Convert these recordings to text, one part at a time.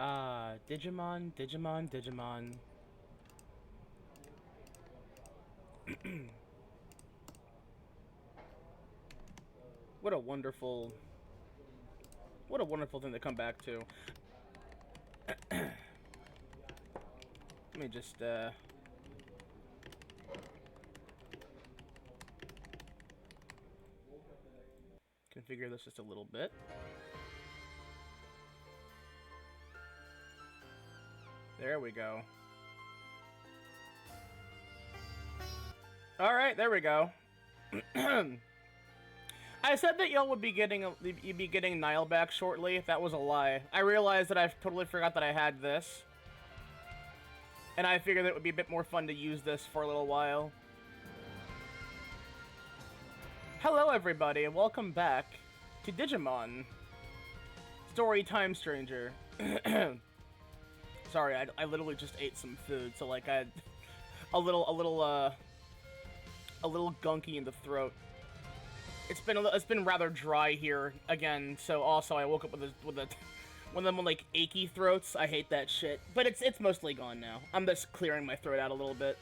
Digimon, Digimon, Digimon. What a wonderful... What a wonderful thing to come back to. Let me just, configure this just a little bit. There we go. Alright, there we go. I said that y'all would be getting you'd be getting Nile back shortly. That was a lie. I realized that I totally forgot that I had this. And I figured that it would be a bit more fun to use this for a little while. Hello everybody, and welcome back to Digimon. Story Time Stranger. Sorry, I literally just ate some food, so like I had a little gunky in the throat. It's been rather dry here again, so also I woke up with one of them like achy throats. I hate that shit, but it's mostly gone now. I'm just clearing my throat out a little bit.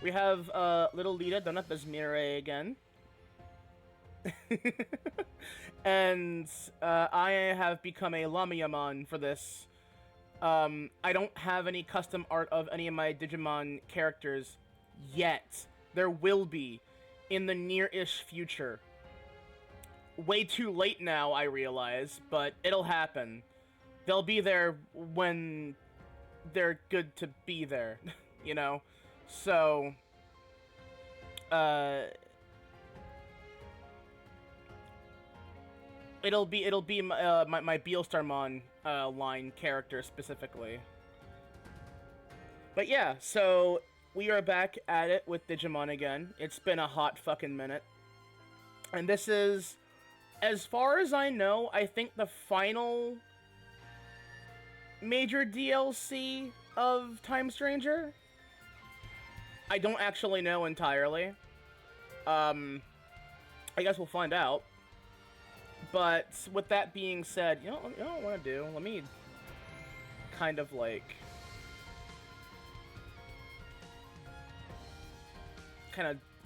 We have little Lita done up as Mirai again. And I have become a Lamiyamon for this. I don't have any custom art of any of my Digimon characters yet. There will be in the near-ish future. Way too late now, I realize, but it'll happen. They'll be there when they're good to be there, you know? So, it'll be my Beelstarmon line character specifically. But yeah, so we are back at it with Digimon again. It's been a hot fucking minute. And this is, as far as I know, I think the final major DLC of Time Stranger. I don't actually know entirely. I guess we'll find out. But with that being said, you know what I want to do? Let me kind of like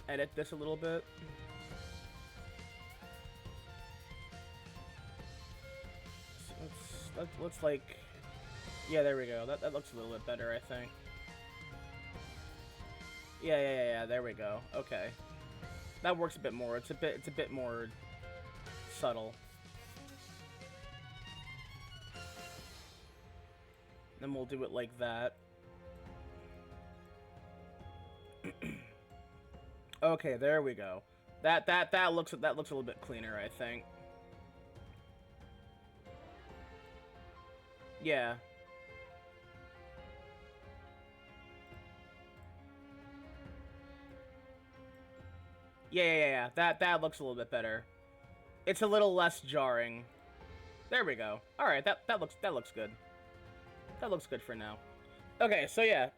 edit this a little bit. Let's like, yeah, there we go. That looks a little bit better, I think. Yeah, there we go. Okay. That works a bit more. It's a bit more subtle. Then we'll do it like that. Okay, there we go. That looks a little bit cleaner, I think. Yeah. Yeah. That looks a little bit better. It's a little less jarring. There we go. All right, that looks good. That looks good for now. Okay, so yeah.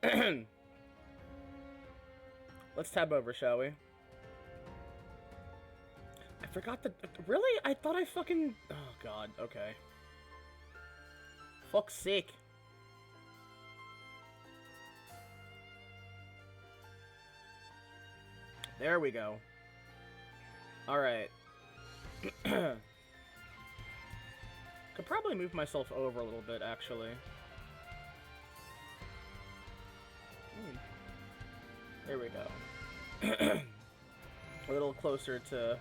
Let's tab over, shall we? I forgot that. Really? I thought I fucking. Oh god. Okay. Fuck's sake. There we go. Alright. Could probably move myself over a little bit, actually. There we go. A little closer to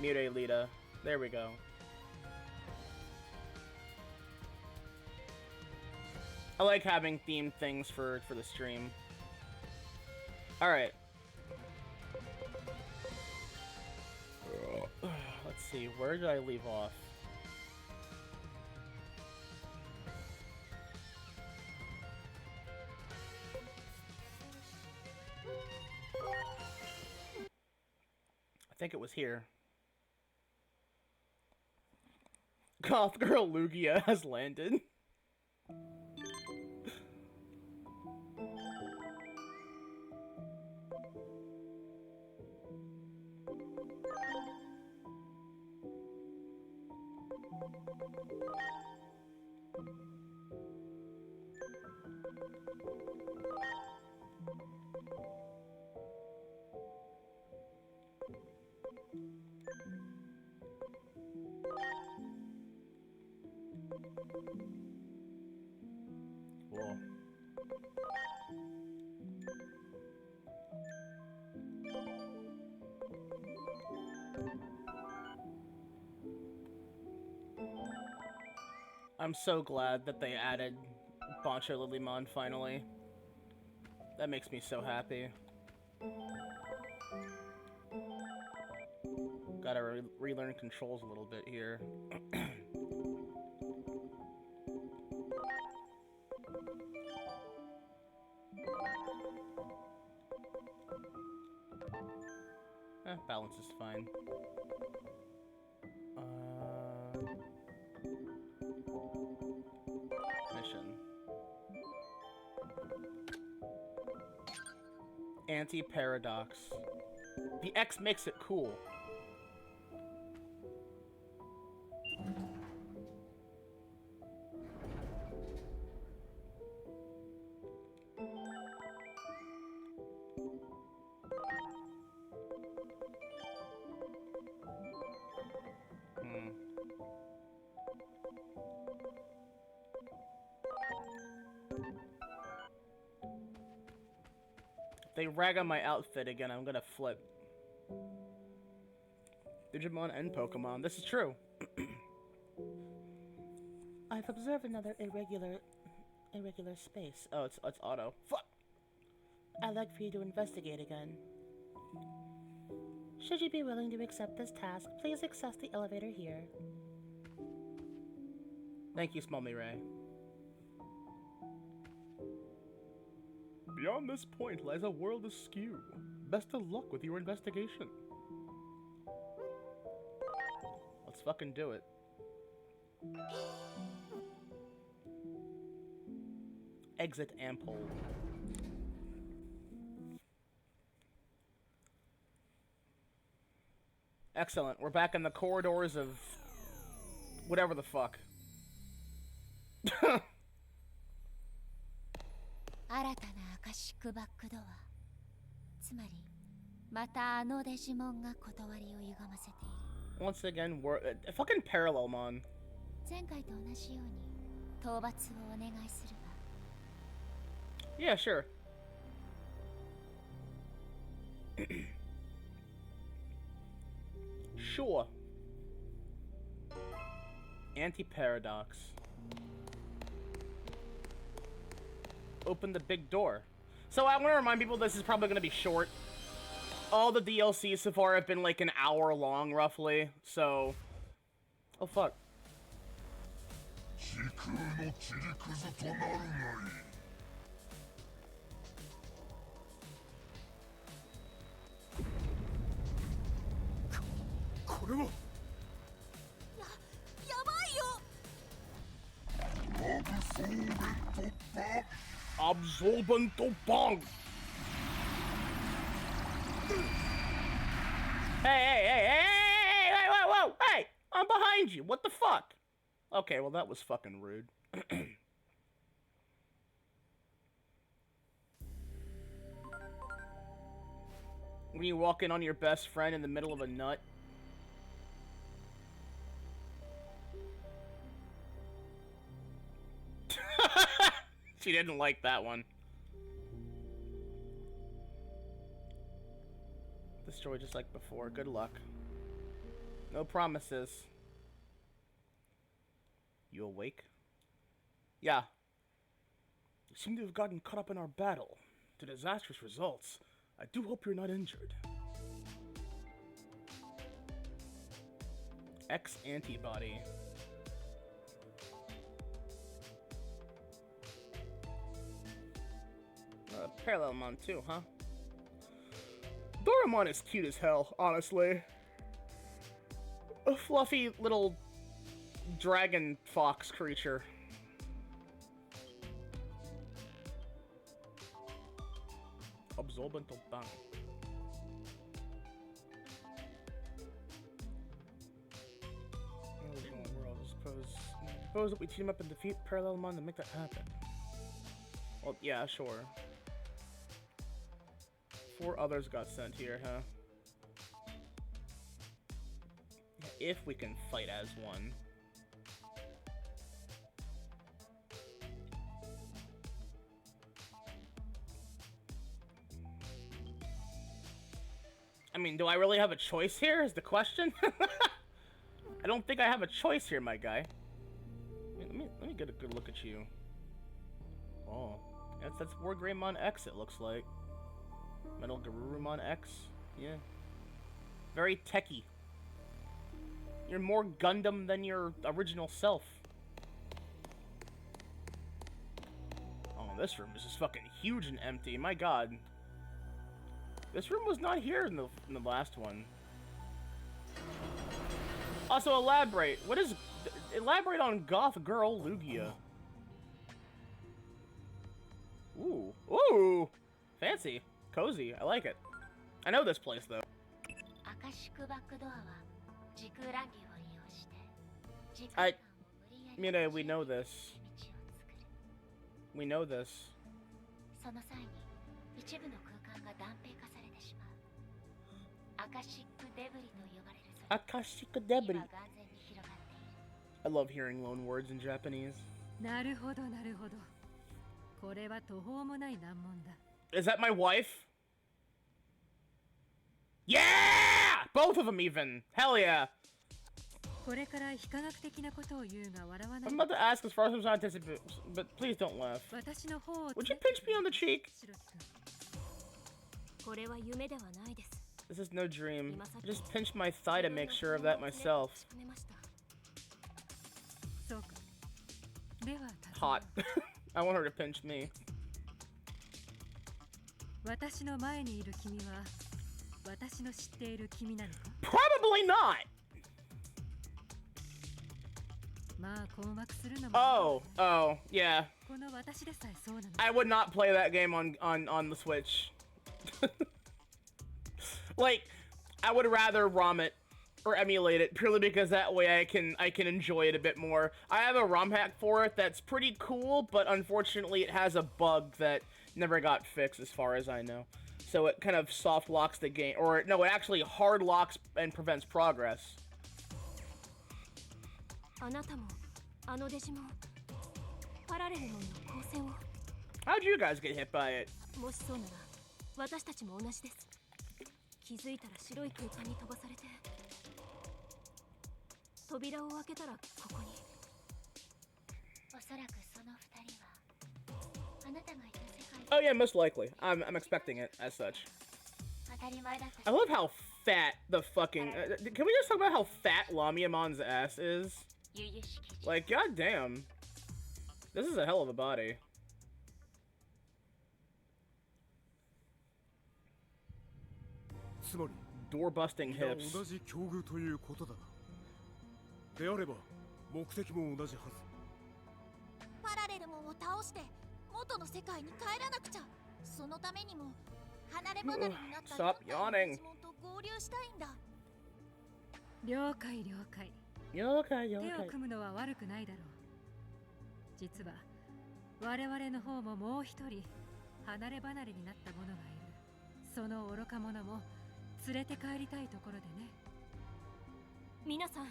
Mirai Lita. There we go. I like having themed things for the stream. Alright. Let's see, where did I leave off? I think it was here. Goth Girl Lugia has landed. Cool. I'm so glad that they added Bancho Lilymon finally. That makes me so happy. Gotta relearn controls a little bit here. Balance is fine. Mission. Anti-paradox. The X makes it cool. If they rag on my outfit again, I'm gonna flip. Digimon and Pokemon. This is true. I've observed another irregular space. Oh, it's auto. Fuck. I'd like for you to investigate again. Should you be willing to accept this task, please access the elevator here. Thank you, Small Mirai. Beyond this point lies a world askew. Best of luck with your investigation. Let's fucking do it. Exit Ampole. Excellent. We're back in the corridors of whatever the fuck. 新たなアカシックバックドア。つまり、またあのデジモンが断りを歪ませている。Once again, we're fucking Parallelmon. 前回と同じように討伐をお願いするわ。Yeah, sure. Sure. Anti-paradox. Open the big door. So I want to remind people this is probably going to be short. All the DLCs so far have been like an hour long, roughly. So... Oh, fuck. Absorbento bong. Hey, whoa, hey, I'm behind you. What the fuck? Okay, well that was fucking rude. When you walk in on your best friend in the middle of a nut. She didn't like that one. Destroy just like before. Good luck. No promises. You awake? Yeah. You seem to have gotten caught up in our battle. To disastrous results. I do hope you're not injured. X antibody. Parallelmon too, huh? Doraemon is cute as hell, honestly. A fluffy little dragon fox creature. Absorbent bang. World, I suppose. propose that we team up and defeat Parallelmon to make that happen. Well, yeah, sure. 4 others got sent here, huh? If we can fight as one. I mean, do I really have a choice here, is the question? I don't think I have a choice here, my guy. Let me get a good look at you. Oh, that's War Greymon X, it looks like. Metal Garurumon X, yeah. Very techy. You're more Gundam than your original self. Oh, this room is just fucking huge and empty, my god. This room was not here in the last one. Also, elaborate. What is... Elaborate on Goth Girl Lugia. Ooh. Ooh! Fancy. Cozy. I like it. I know this place, though. Mira, we know this. We know this. Akashic debris. I love hearing loan words in Japanese. Is that my wife? Yeah! Both of them even. Hell yeah. I'm about to ask as far as I'm scientific, but please don't laugh. Would you pinch me on the cheek? This is no dream. I just pinched my thigh to make sure of that myself. Hot. I want her to pinch me. Probably not! Oh, yeah. I would not play that game on the Switch. Like, I would rather ROM it or emulate it purely because that way I can enjoy it a bit more. I have a ROM hack for it that's pretty cool, but unfortunately it has a bug that never got fixed as far as I know. So it kind of soft locks the game, or no, it actually hard locks and prevents progress. How'd you guys get hit by it? Oh yeah, most likely. I'm expecting it as such. I love how fat the fucking... can we just talk about how fat Lamiamon's ass is? Like, goddamn. This is a hell of a body. Door-busting hips. Stop yawning. 了解了解。手を組むのは悪くないだろう。実は我々の方ももう一人離れ離れになった者がいる。その愚か者も連れて帰りたいところでね。皆さん、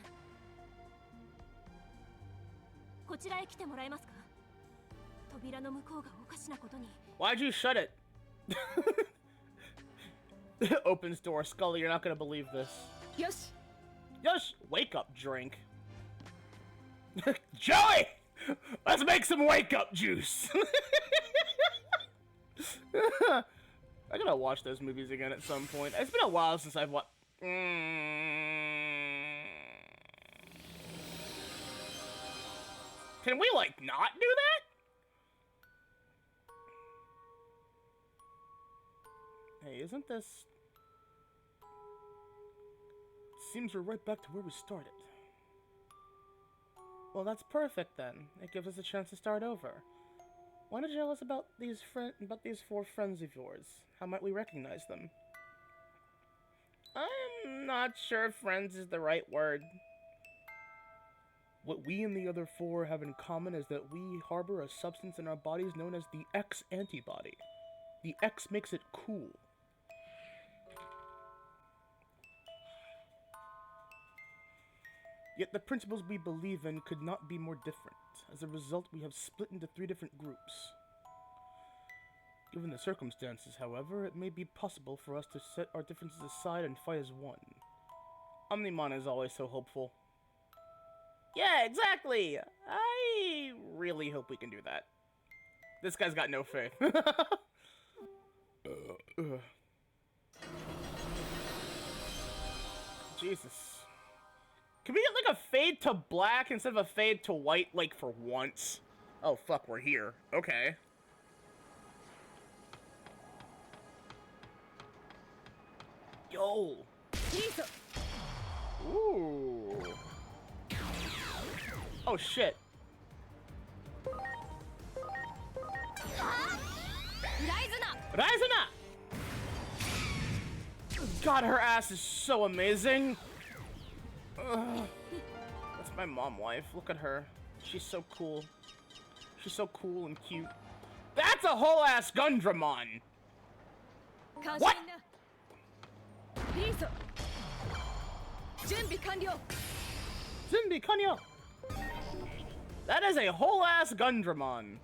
こちらへ来てもらえますか？扉の向こうがおかしなことに。Why'd you shut it? Opens door. Scully, you're not gonna believe this. Yes. Yes. Wake up drink. Joey, let's make some wake up juice. I gotta watch those movies again at some point. It's been a while since I've watched. Can we like not do that? Hey, isn't this... Seems we're right back to where we started. Well, that's perfect then. It gives us a chance to start over. Why don't you tell us about these four friends of yours? How might we recognize them? I'm not sure friends is the right word. What we and the other four have in common is that we harbor a substance in our bodies known as the X antibody. The X makes it cool. Yet the principles we believe in could not be more different. As a result, we have split into 3 different groups. Given the circumstances, however, it may be possible for us to set our differences aside and fight as one. Omnimon is always so hopeful. Yeah, exactly! I really hope we can do that. This guy's got no faith. Jesus. Can we get like a fade to black instead of a fade to white, like for once? Oh fuck, we're here. Okay. Yo. Ooh. Oh shit. Raizuna! God, her ass is so amazing. Ugh. That's my mom wife. Look at her. She's so cool. She's so cool and cute. That's a whole ass Gundramon. What? Junbi kanyo. That is a whole ass Gundramon.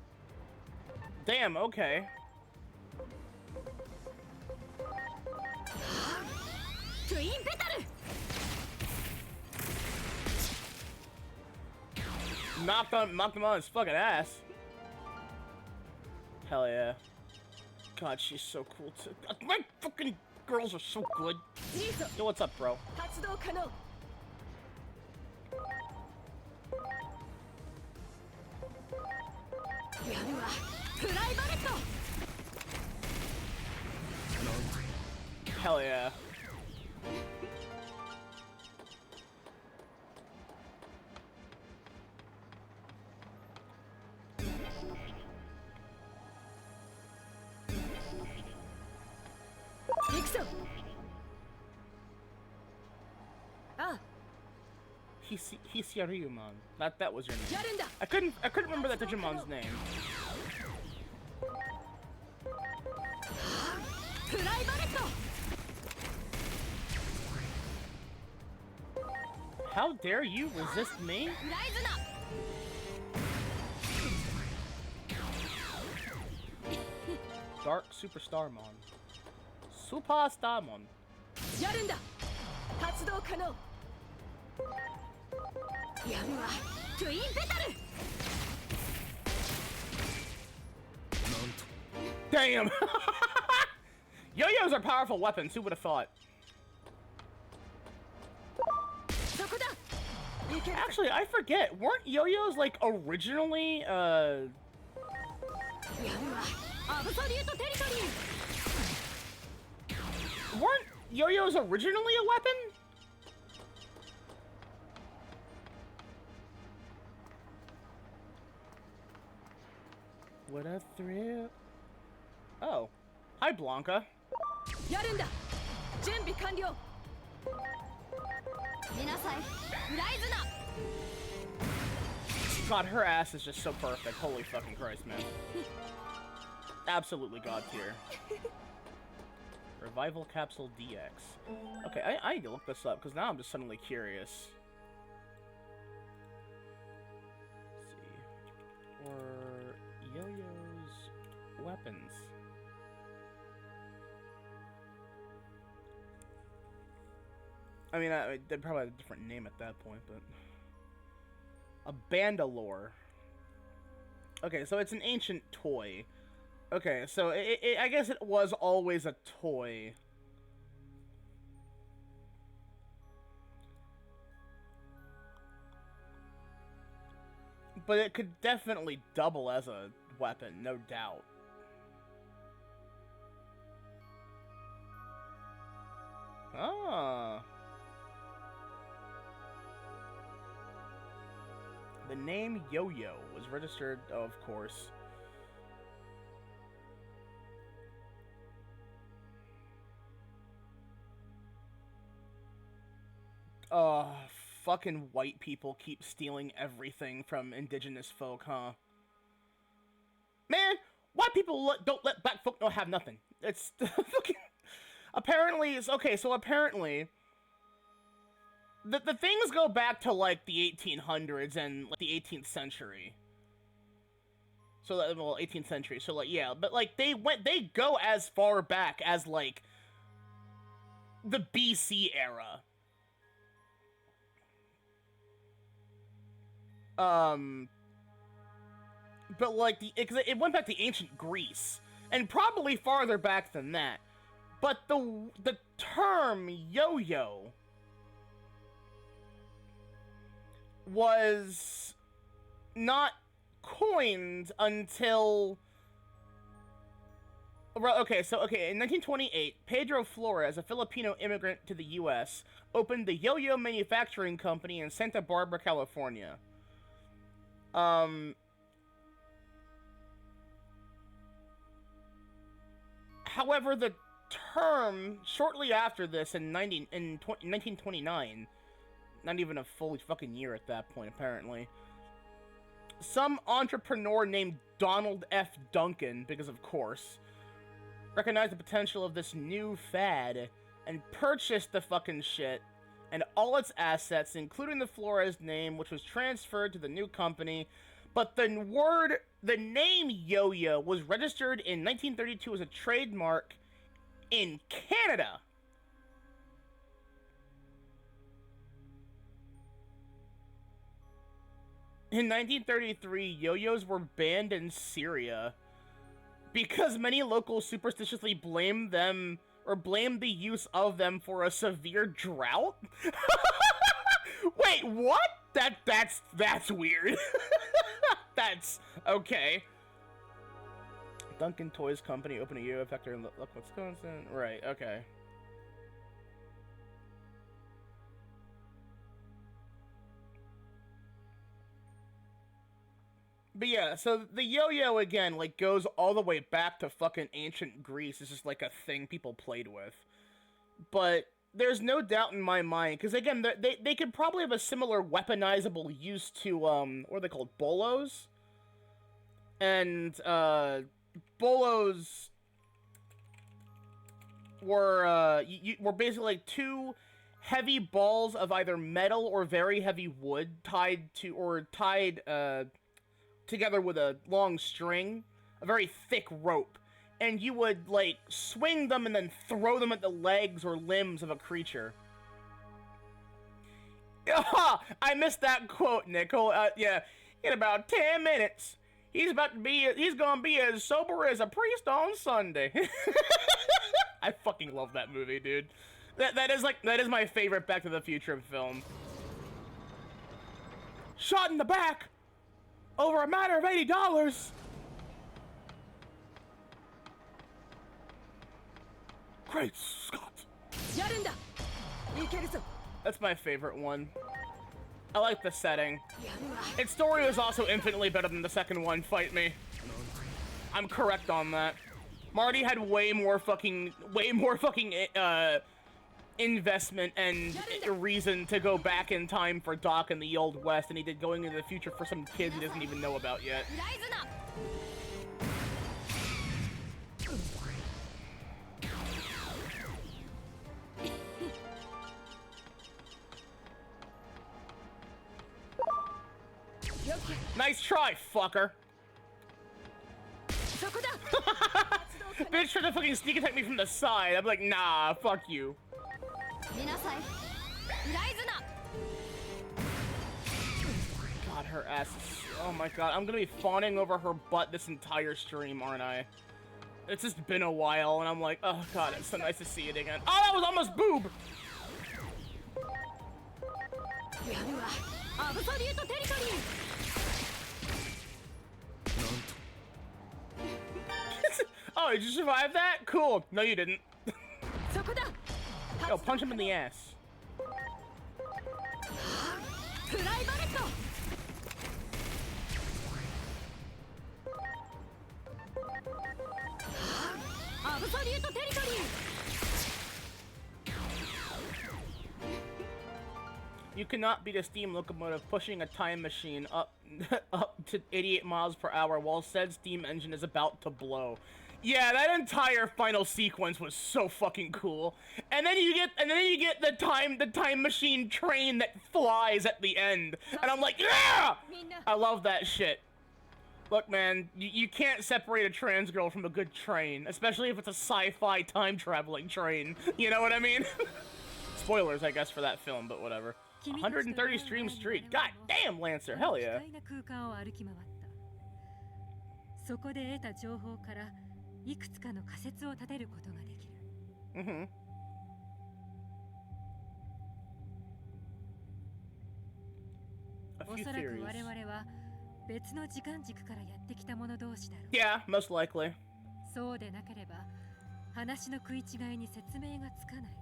Damn, okay. Knocked him on his fucking ass. Hell yeah. God, she's so cool too. My fucking girls are so good. Yo, what's up, bro? Hell yeah. Hisariyumon. That was your name. I couldn't remember that Digimon's name. How dare you resist me? Dark Superstarmon. Superstarmon. Damn! Yo-yos are powerful weapons, who would have thought? Actually, I forget, weren't yo-yos like originally, weren't yo-yos originally a weapon? What a thrill. Oh. Hi, Blanca. God, her ass is just so perfect. Holy fucking Christ, man. Absolutely god tier. Revival Capsule DX. Okay, I need to look this up, because now I'm just suddenly curious. Let's see. Or yo-yo's weapons. I mean, they'd probably have a different name at that point, but... A Bandalore. Okay, so it's an ancient toy. Okay, so I guess it was always a toy. But it could definitely double as a weapon, no doubt. Ah. The name Yo-Yo was registered, of course. Oh, fucking white people keep stealing everything from indigenous folk, huh? Man, white people don't let black folk have nothing. It's fucking... Apparently, it's... Okay, so apparently... The things go back to, like, the 1800s and, like, the 18th century. So, well, 18th century, so, like, yeah. But, like, they go as far back as, like, the BC era. But, like, it went back to ancient Greece. And probably farther back than that. But the term yo-yo was not coined until... Okay, so, in 1928, Pedro Flores, a Filipino immigrant to the U.S., opened the Yo-Yo Manufacturing Company in Santa Barbara, California. However, the term, shortly after this, in 1929, not even a full fucking year at that point, apparently, some entrepreneur named Donald F. Duncan, because of course, recognized the potential of this new fad and purchased the fucking shit and all its assets, including the Flores name, which was transferred to the new company. But the name Yo-Yo was registered in 1932 as a trademark in Canada. In 1933, yo-yos were banned in Syria because many locals superstitiously blamed them, or blamed the use of them for a severe drought. Wait, what? That's weird. That's okay. Duncan Toys Company opened a yo-yo factory in Wisconsin. Right, okay. But yeah, so the yo-yo, again, like, goes all the way back to fucking ancient Greece. It's just, like, a thing people played with. But there's no doubt in my mind, because, again, they could probably have a similar weaponizable use to, what are they called? Bolos? And, bolos were, were basically, like, two heavy balls of either metal or very heavy wood tied, together with a long string, a very thick rope, and you would, like, swing them and then throw them at the legs or limbs of a creature. I missed that quote, Nicole. Yeah, in about 10 minutes, he's gonna be as sober as a priest on Sunday. I fucking love that movie, dude. That is my favorite Back to the Future film. Shot in the back! Over a matter of $80. Great Scott! That's my favorite one. I like the setting. Its story was also infinitely better than the second one, fight me. I'm correct on that. Marty had way more fucking investment and reason to go back in time for Doc in the Old West than he did going into the future for some kids he doesn't even know about yet. Nice try, fucker. Bitch tried to fucking sneak attack me from the side. I'm like, nah, fuck you. God, her ass is... Oh my god, I'm gonna be fawning over her butt this entire stream, aren't I? It's just been a while, and I'm like, oh god, it's so nice to see it again. Oh, that was almost boob! Oh, did you survive that? Cool. No, you didn't. Yo, punch him in the ass. You cannot beat a steam locomotive pushing a time machine up up to 88 miles per hour while said steam engine is about to blow. Yeah, that entire final sequence was so fucking cool. And then you get the time machine train that flies at the end. And I'm like, yeah! I love that shit. Look, man, you can't separate a trans girl from a good train, especially if it's a sci-fi time-traveling train. You know what I mean? Spoilers, I guess, for that film, but whatever. 130 stream streak. God damn, Lancer, hell yeah. そこで得た情報からいくつかの仮説を立てることができる。おそらく我々は別の時間軸からやってきた者同士だろう。Yeah, most likely. そうでなければ話の食い違いに説明がつかない。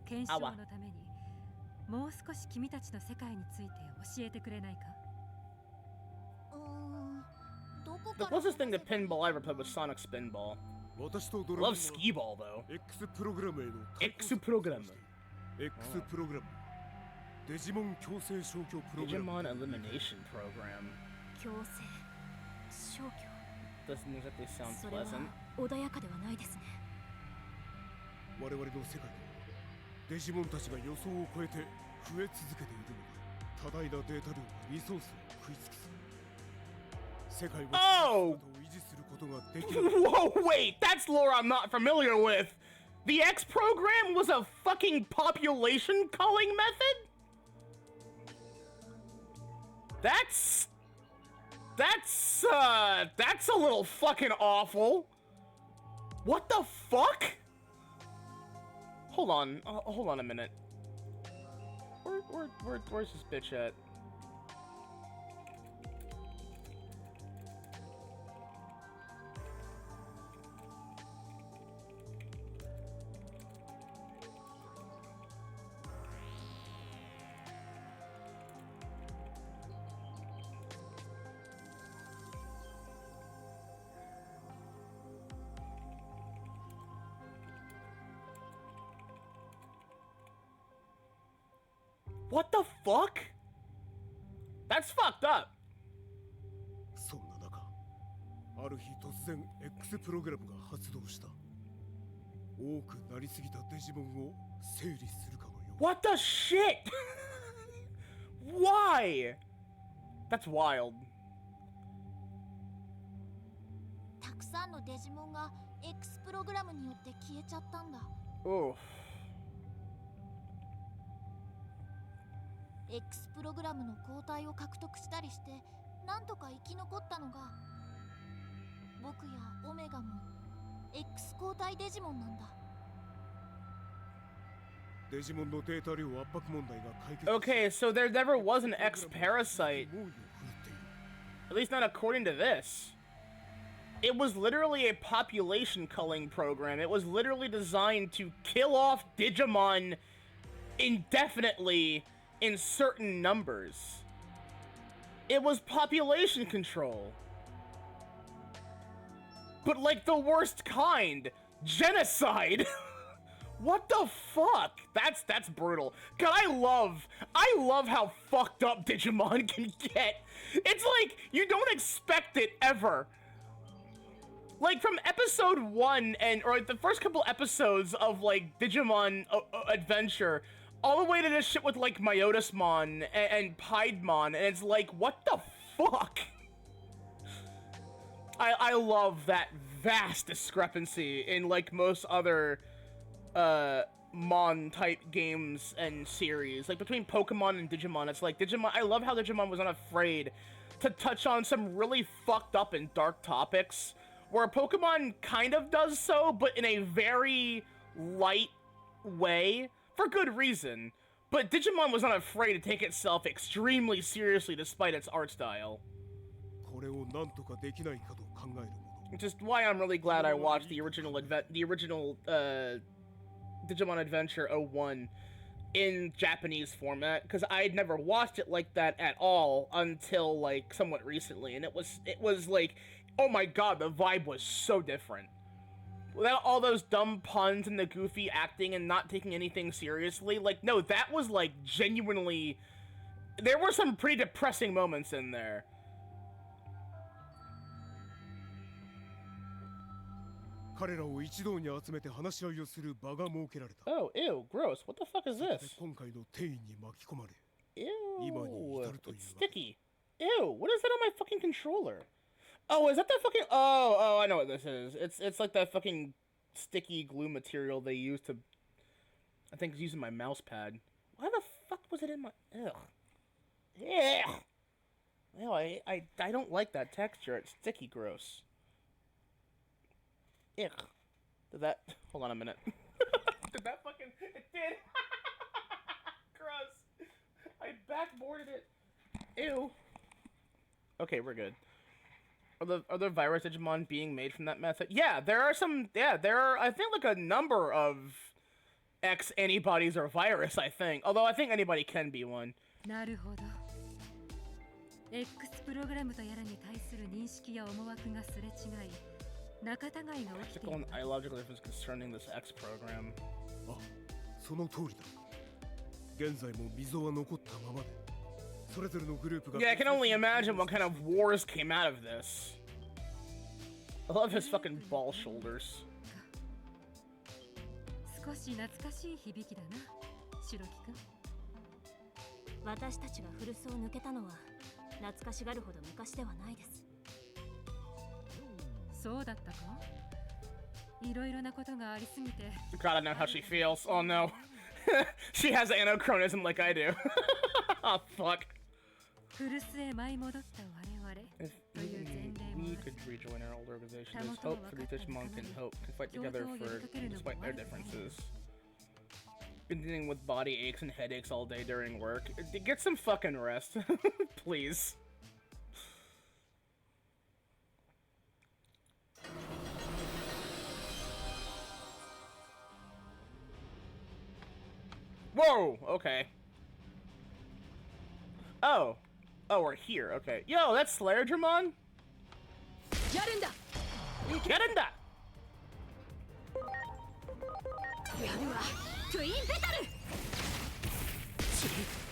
検証のためにもう少し君たちの世界について教えてくれないか？ The closest thing to pinball I ever played was Sonic Spinball. I love Skee-Ball though. X program. Digimon Elimination Program. Doesn't exactly sound pleasant. 我々の世界でデジモンたちが予想を超えて増え続けているのが多大なデータ量がリソースを食い尽くす。世界を維持することができる。Whoa, wait, that's lore I'm not familiar with. The X program was a fucking population culling method? That's a little fucking awful. What the fuck? Hold on a minute. Where's this bitch at? What the fuck? That's fucked up. そんな中、ある日突然 X プログラムが発動した。多くなりすぎたデジモンを整理するかのよう。What the shit? Why? That's wild. たくさんのデジモンが X プログラムによって消えちゃったんだ。Oof. X プログラムの抗体を獲得したりしてなんとか生き残ったのが僕やオメガも X 抗体デジモンなんだ。デジモンのデータ量圧迫問題が解決。 Okay, so there never was an X parasite. At least not according to this. It was literally a population culling program. It was literally designed to kill off Digimon indefinitely in certain numbers. It was population control. But like the worst kind. Genocide. What the fuck? That's brutal. God, I love how fucked up Digimon can get. It's like you don't expect it ever. Like from episode 1 or like the first couple episodes of like Digimon Adventure, all the way to this shit with like Myotismon and Piedmon, and it's like, what the fuck? I love that vast discrepancy in like most other Mon type games and series. Like between Pokemon and Digimon, it's like Digimon, I love how Digimon was unafraid to touch on some really fucked up and dark topics, where Pokemon kind of does so, but in a very light way. For good reason, but Digimon was not afraid to take itself extremely seriously despite its art style. Which is why I'm really glad I watched the original Digimon Adventure 01 in Japanese format, because I had never watched it like that at all until like somewhat recently, and it was like, oh my god, the vibe was so different. without all those dumb puns and the goofy acting and not taking anything seriously. Like, no, that was like genuinely. There were some pretty depressing moments in there. Oh, ew, gross. What the fuck is this? Ew, it's sticky. Ew, what is that on my fucking controller? Oh, is that the fucking... Oh, I know what this is. It's like that fucking sticky glue material they use to... I think it's using my mouse pad. Why the fuck was it in my... Ugh. Ugh. Ew, I don't like that texture. It's sticky gross. Ugh. Did that... Hold on a minute. Did that fucking... It did! Gross. I backboarded it. Ew. Okay, we're good. Are there virus Digimon being made from that method? Yeah, there are some... Yeah, there are, I think, like a number of X antibodies or virus, I think. Although I think anybody can be one. なるほど。X プログラムとやらに対する認識や思惑がすれ違い、仲違いが起きている。Practical and ideological difference concerning this X program. あ、その通りだ。現在も溝は残ったままで。Yeah, I can only imagine what kind of wars came out of this. I love his fucking ball shoulders. 少し懐かしい響きだな、白木くん。私たちが古巣を抜けたのは懐かしがるほど昔ではないです。そうだったか？いろいろなことがありすぎて。Gotta know how she feels. Oh no. She has anachronism like I do. Oh fuck. 古巣へ舞い戻った我々という前例もある。 We could rejoin our old organization. There's hope for the Digimon can fight together despite their differences. Been dealing with body aches and headaches all day during work. Get some fucking rest, please. Whoa! Okay. Oh, we're here. Okay. Yo, that's Slayer Dramon? Yarenda! Yarenda!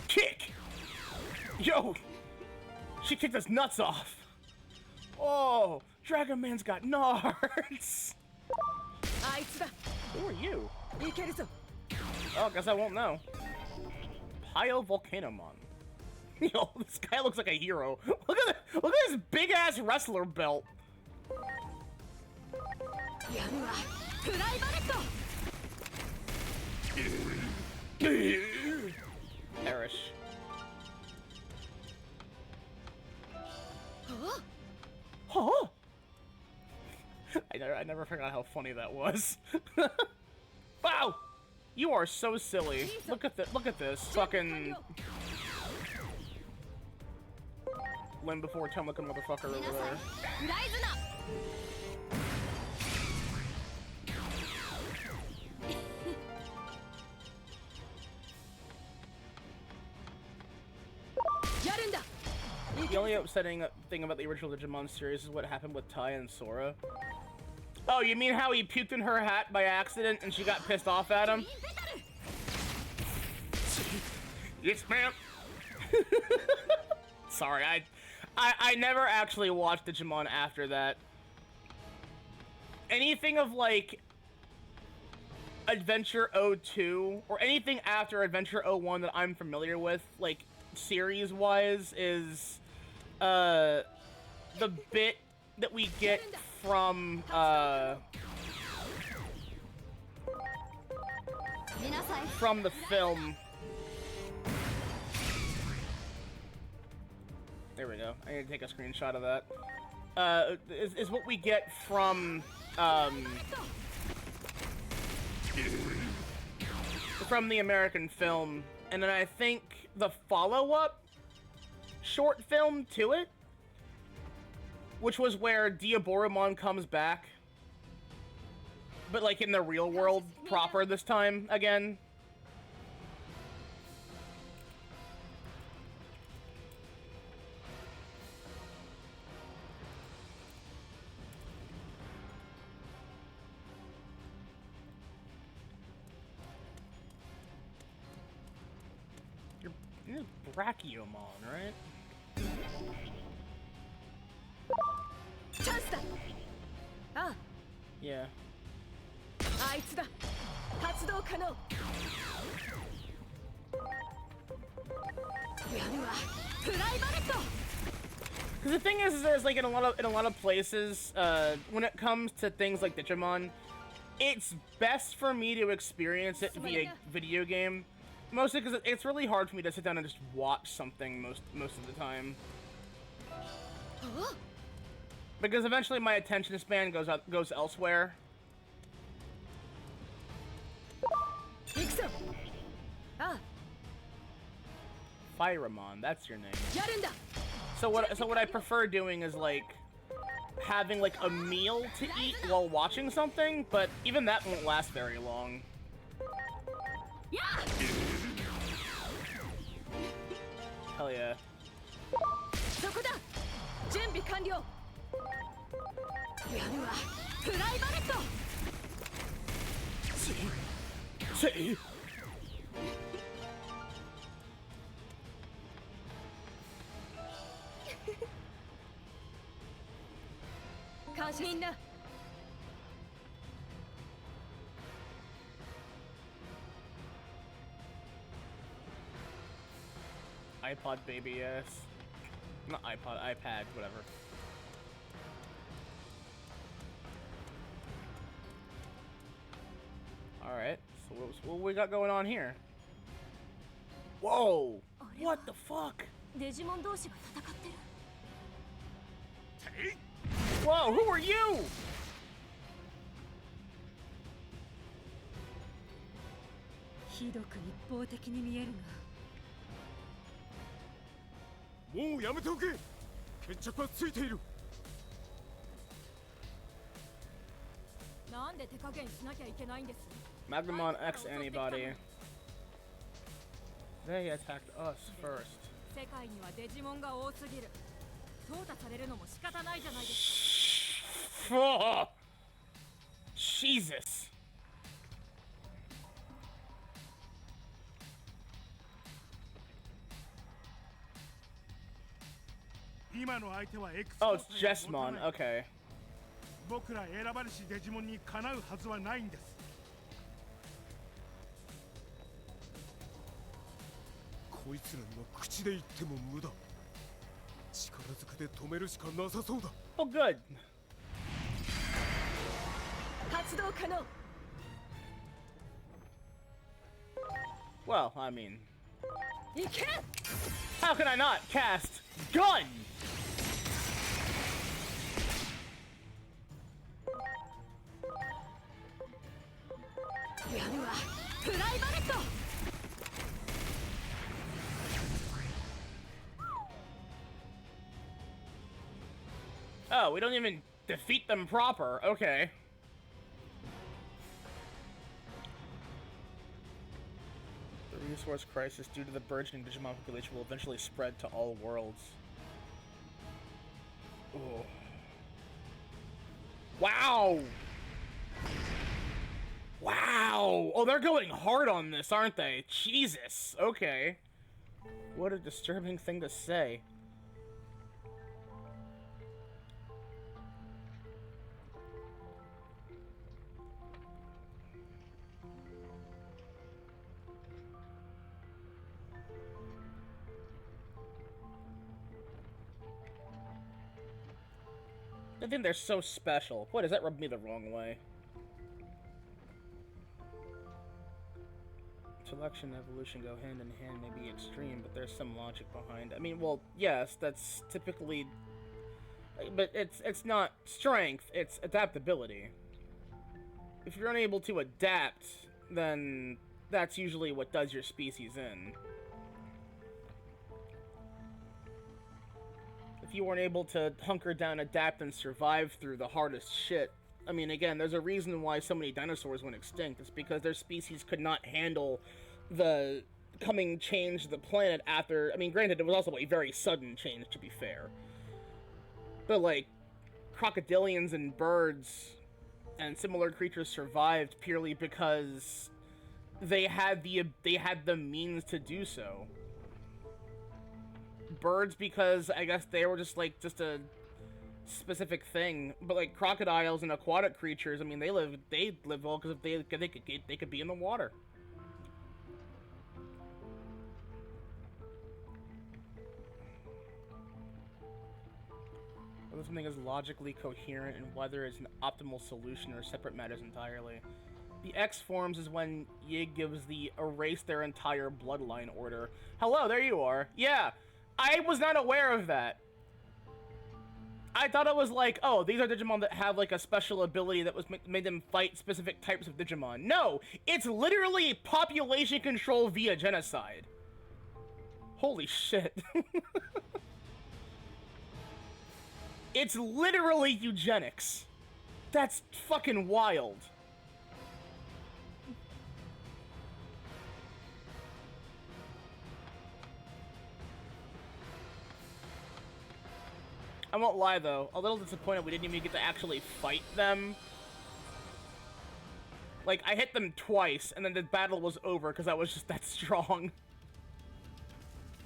Kick! Yo! She kicked his nuts off! Oh! Dragon Man's got nards! Who are you? Oh, guess I won't know. Pio Volcanomon. Yo, this guy looks like a hero. Look at this big ass wrestler belt. Perish. Huh? I never forgot how funny that was. Wow! You are so silly. Look at this fucking limb before tongue looking motherfucker over there. The only upsetting thing about the original Digimon series is what happened with Tai and Sora. Oh, you mean how he puked in her hat by accident and she got pissed off at him? Yes, ma'am. Sorry, I never actually watched Digimon after that. Anything of like Adventure 02 or anything after Adventure 01 that I'm familiar with, like series-wise, is the bit that we get from the film. There we go. I need to take a screenshot of that. Is what we get from the American film, and then I think the follow-up short film to it, which was where Diaboromon comes back, but like in the real world proper this time again. Brachiomon, right? Chance da. Ah, Yeah. あいつだ。発動可能。やるわ。フライバレット。 Because the thing is there's like in a lot of places, when it comes to things like Digimon, it's best for me to experience it via video game, mostly because it's really hard for me to sit down and just watch something most of the time. Because eventually my attention span goes elsewhere. 行くぞ。あ、 Firamon, that's your name. やるんだ。 So what I prefer doing is like having like a meal to eat while watching something, but even that won't last very long. Hell yeah. そこだ。準備完了。やるわ。フライバレット。 Say. 感謝みんな。 iPod baby, yes. Not iPod, iPad, whatever. Alright, so what we got going on here? Whoa! What the fuck? デジモン同士が戦ってる。 Whoa, who are you? ひどく一方的に見えるが。もうやめておけ。決着はついている。なんで手加減しなきゃいけないんです。 Magnemon X antibody. They attacked us first. 世界にはデジモンが多すぎる。淘汰されるのも仕方ないじゃないですか。 Oh, Jesus. 今の相手は X Oh, it's Jessmon. Okay. 僕ら選ばれしデジモンにかなうはずはないんです。こいつらには口で言っても無駄。力ずくで止めるしかなさそうだ。 Oh, good. 発動可能。 Well, I mean, いけ。 how can I not cast gun? やるわ。フライバレット。 Oh, we don't even defeat them proper. Okay. The resource crisis due to the burgeoning Digimon population will eventually spread to all worlds. Oh. Wow! Wow! Oh, they're going hard on this, aren't they? Jesus! Okay. What a disturbing thing to say. I think they're so special. What, does that rub me the wrong way? Selection and evolution go hand in hand, may be extreme, but there's some logic behind it. I mean, well, yes, that's typically... But it's not strength, it's adaptability. If you're unable to adapt, then that's usually what does your species in. If you weren't able to hunker down, adapt, and survive through the hardest shit, I mean, again, there's a reason why so many dinosaurs went extinct. It's because their species could not handle the coming change to the planet after... I mean, granted, it was also a very sudden change, to be fair. But, like, crocodilians and birds and similar creatures survived purely because they had the means to do so. birds because I guess they were just like a specific thing. But like crocodiles and aquatic creatures, I mean, they live well because if they could be in the water. Whether something is logically coherent and whether it's an optimal solution or separate matters entirely. The X forms is when Yig gives the erase their entire bloodline order. Hello, there you are. Yeah, I was not aware of that. I thought it was like, oh, these are Digimon that have like a special ability that was made them fight specific types of Digimon. No, it's literally population control via genocide. Holy shit. It's literally eugenics. That's fucking wild. I won't lie though, a little disappointed we didn't even get to actually fight them. Like, I hit them twice, and then the battle was over because I was just that strong.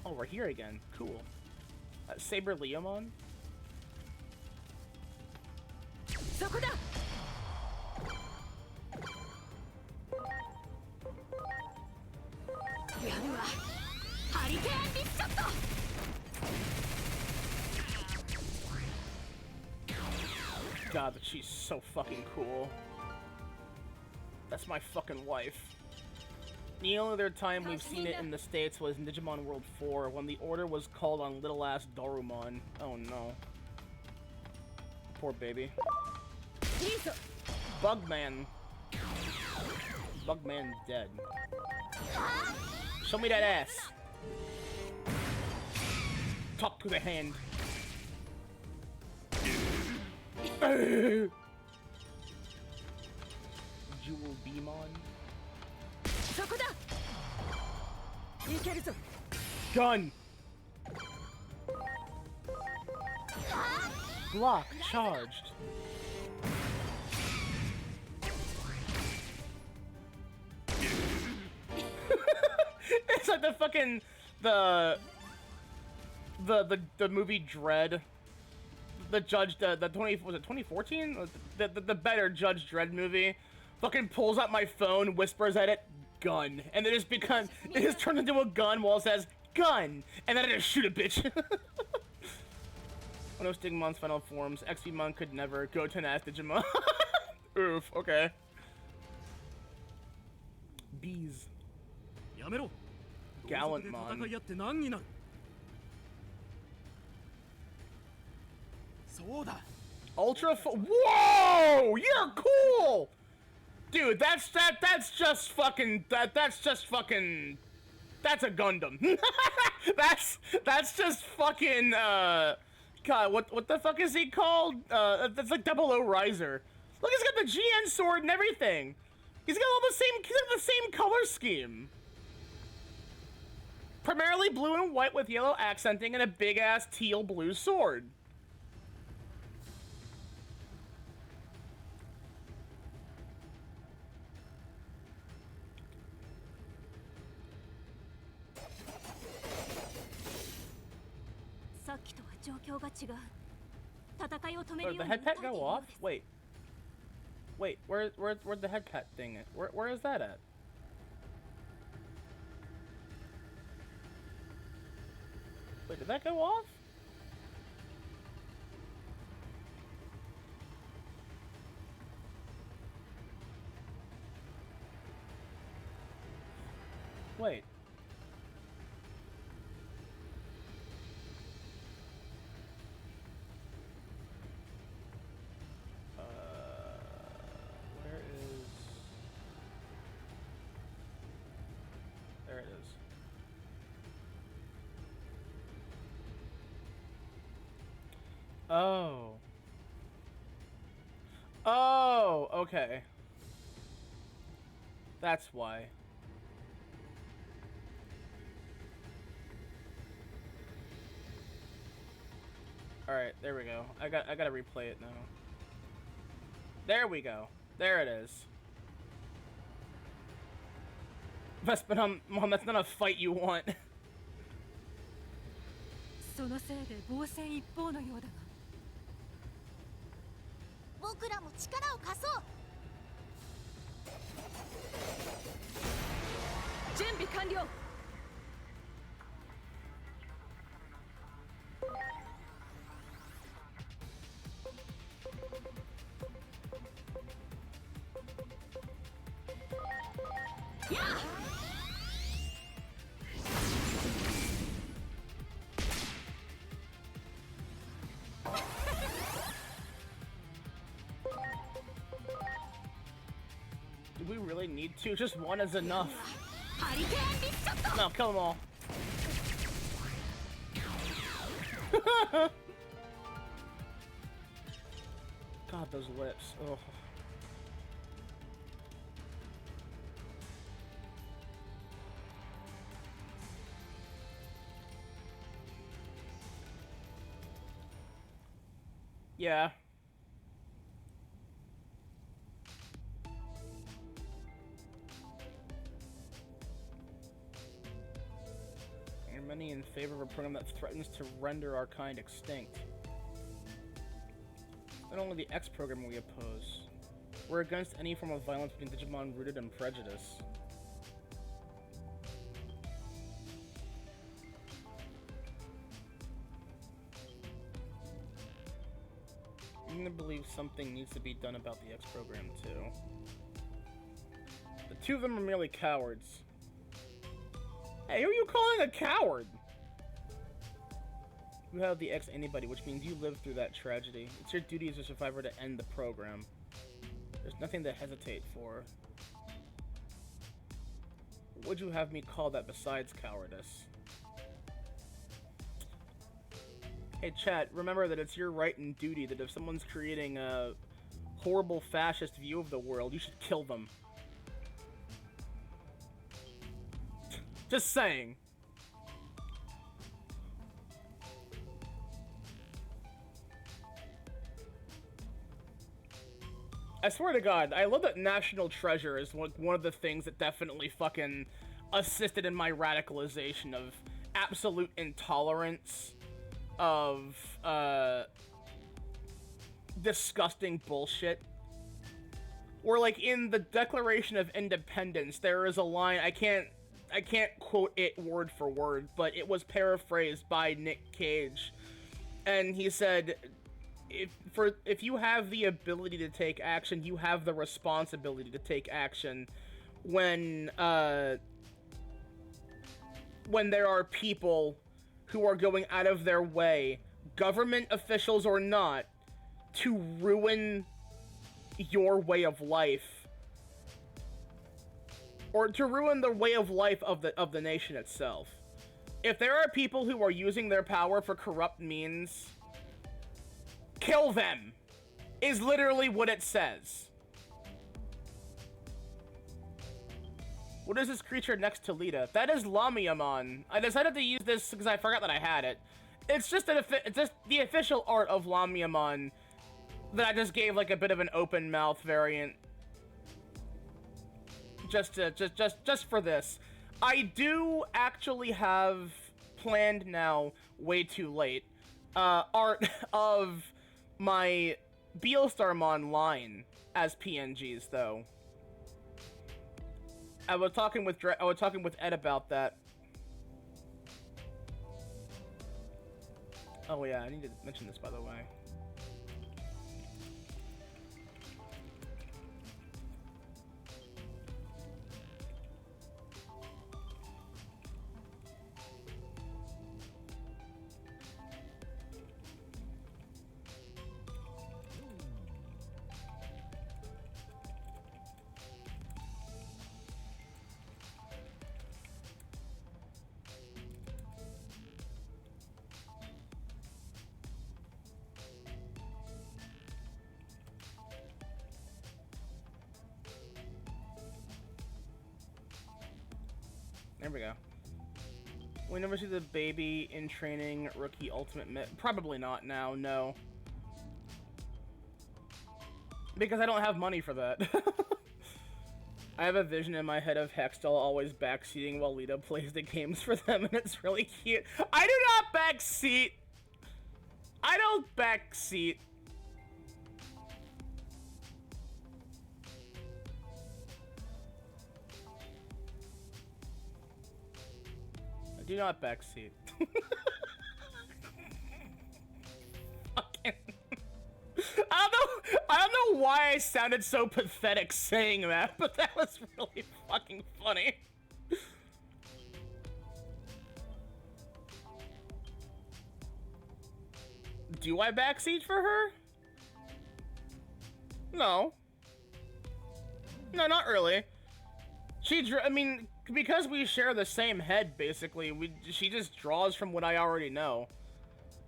Oh, we're here again. Cool. Saber Leomon? God, but she's so fucking cool. That's my fucking wife. The only other time we've seen it in the States was in Digimon World 4, when the order was called on little-ass Dorumon. Oh no. Poor baby. Bugman. Bugman's dead. Show me that ass. Talk to the hand. Jewel Beamon. Gun. Block charged. It's like the fucking the movie Dredd. The Judge, the 2014? The better Judge Dredd movie. Fucking pulls out my phone, whispers at it, gun. And then it just turns into a gun while it says, gun! And then I just shoot a bitch. One of Stigmon's final forms, XVmon could never go to an ass Digimon. Oof, okay. Bees. Gallantmon. Ultra whoa! You're cool! Dude, that's just fucking that's a Gundam. that's just fucking God, what the fuck is he called? That's like 00 Riser. Look, he's got the GN sword and everything. He's got the same color scheme. Primarily blue and white with yellow accenting and a big ass teal blue sword. Did the head pet go off? Wait, where'd the head pet thing? Where is that at? Wait, did that go off? Wait. There it is. Oh. Oh, okay. That's why. Alright, there we go. I gotta replay it now. There we go. There it is. Vespinum, Mom, that's not a fight you want. そのせいで防戦一方のようだが。僕らも力を貸そう。準備完了。Do we really need to? Just one is enough. ハリケーンリスショット。 No, kill them all. God, those lips. Ugh. Yeah. Are many in favor of a program that threatens to render our kind extinct? Not only the X program we oppose. We're against any form of violence between Digimon rooted in prejudice. I'm gonna believe something needs to be done about the X program too. The two of them are merely cowards. Hey, who are you calling a coward? You have the X antibody, which means you lived through that tragedy. It's your duty as a survivor to end the program. There's nothing to hesitate for. What would you have me call that besides cowardice? Hey chat, remember that it's your right and duty that if someone's creating a horrible fascist view of the world, you should kill them. Just saying. I swear to God, I love that National Treasure is one of the things that definitely fucking assisted in my radicalization of absolute intolerance of disgusting bullshit. Or like in the Declaration of Independence, there is a line, I can't quote it word for word, but it was paraphrased by Nick Cage, and he said, if you have the ability to take action, you have the responsibility to take action when there are people who are going out of their way, government officials or not, to ruin your way of life, or to ruin the way of life of the nation itself. If there are people who are using their power for corrupt means, kill them, is literally what it says. What is this creature next to Lita? That is Lamiamon. I decided to use this because I forgot that I had it. It's just the official art of Lamiamon that I just gave like a bit of an open mouth variant. Just for this. I do actually have planned now, way too late, art of my Beelstarmon line as PNGs though. I was talking with Ed about that. Oh yeah, I need to mention this by the way. There we go. We never see the baby in training rookie ultimate probably not now, no. Because I don't have money for that. I have a vision in my head of Hextall always backseating while Lita plays the games for them, and it's really cute. I do not backseat. I don't backseat. I do not backseat. Fucking. I don't know why I sounded so pathetic saying that, but that was really fucking funny. Do I backseat for her? No. No, not really. I mean, because we share the same head, basically, she just draws from what I already know.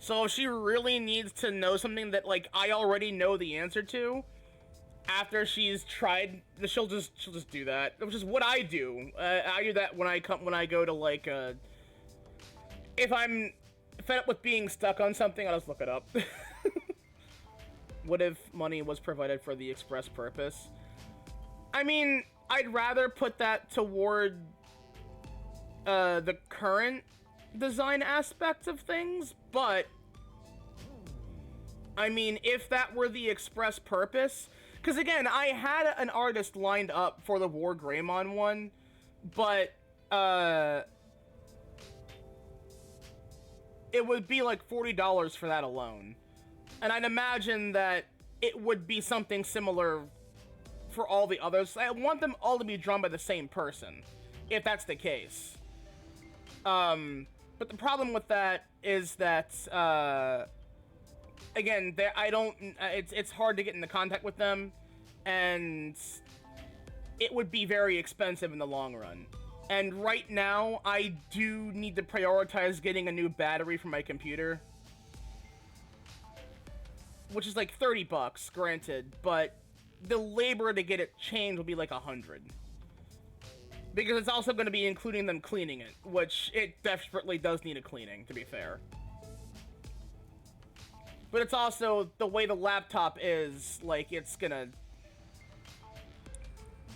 So if she really needs to know something that, like, I already know the answer to, after she's tried, she'll just do that, which is what I do. I do that when I go to, like, if I'm fed up with being stuck on something, I'll just look it up. What if money was provided for the express purpose? I mean, I'd rather put that toward the current design aspects of things, but I mean, if that were the express purpose, because again, I had an artist lined up for the War Greymon one, but it would be like $40 for that alone, and I'd imagine that it would be something similar for all the others. I want them all to be drawn by the same person, if that's the case. But the problem with that is that, again, it's hard to get into contact with them, and it would be very expensive in the long run. And right now, I do need to prioritize getting a new battery for my computer, which is like 30 bucks, granted, but the labor to get it changed will be like 100. Because it's also going to be including them cleaning it, which it desperately does need a cleaning, to be fair. But it's also the way the laptop is, like, it's gonna...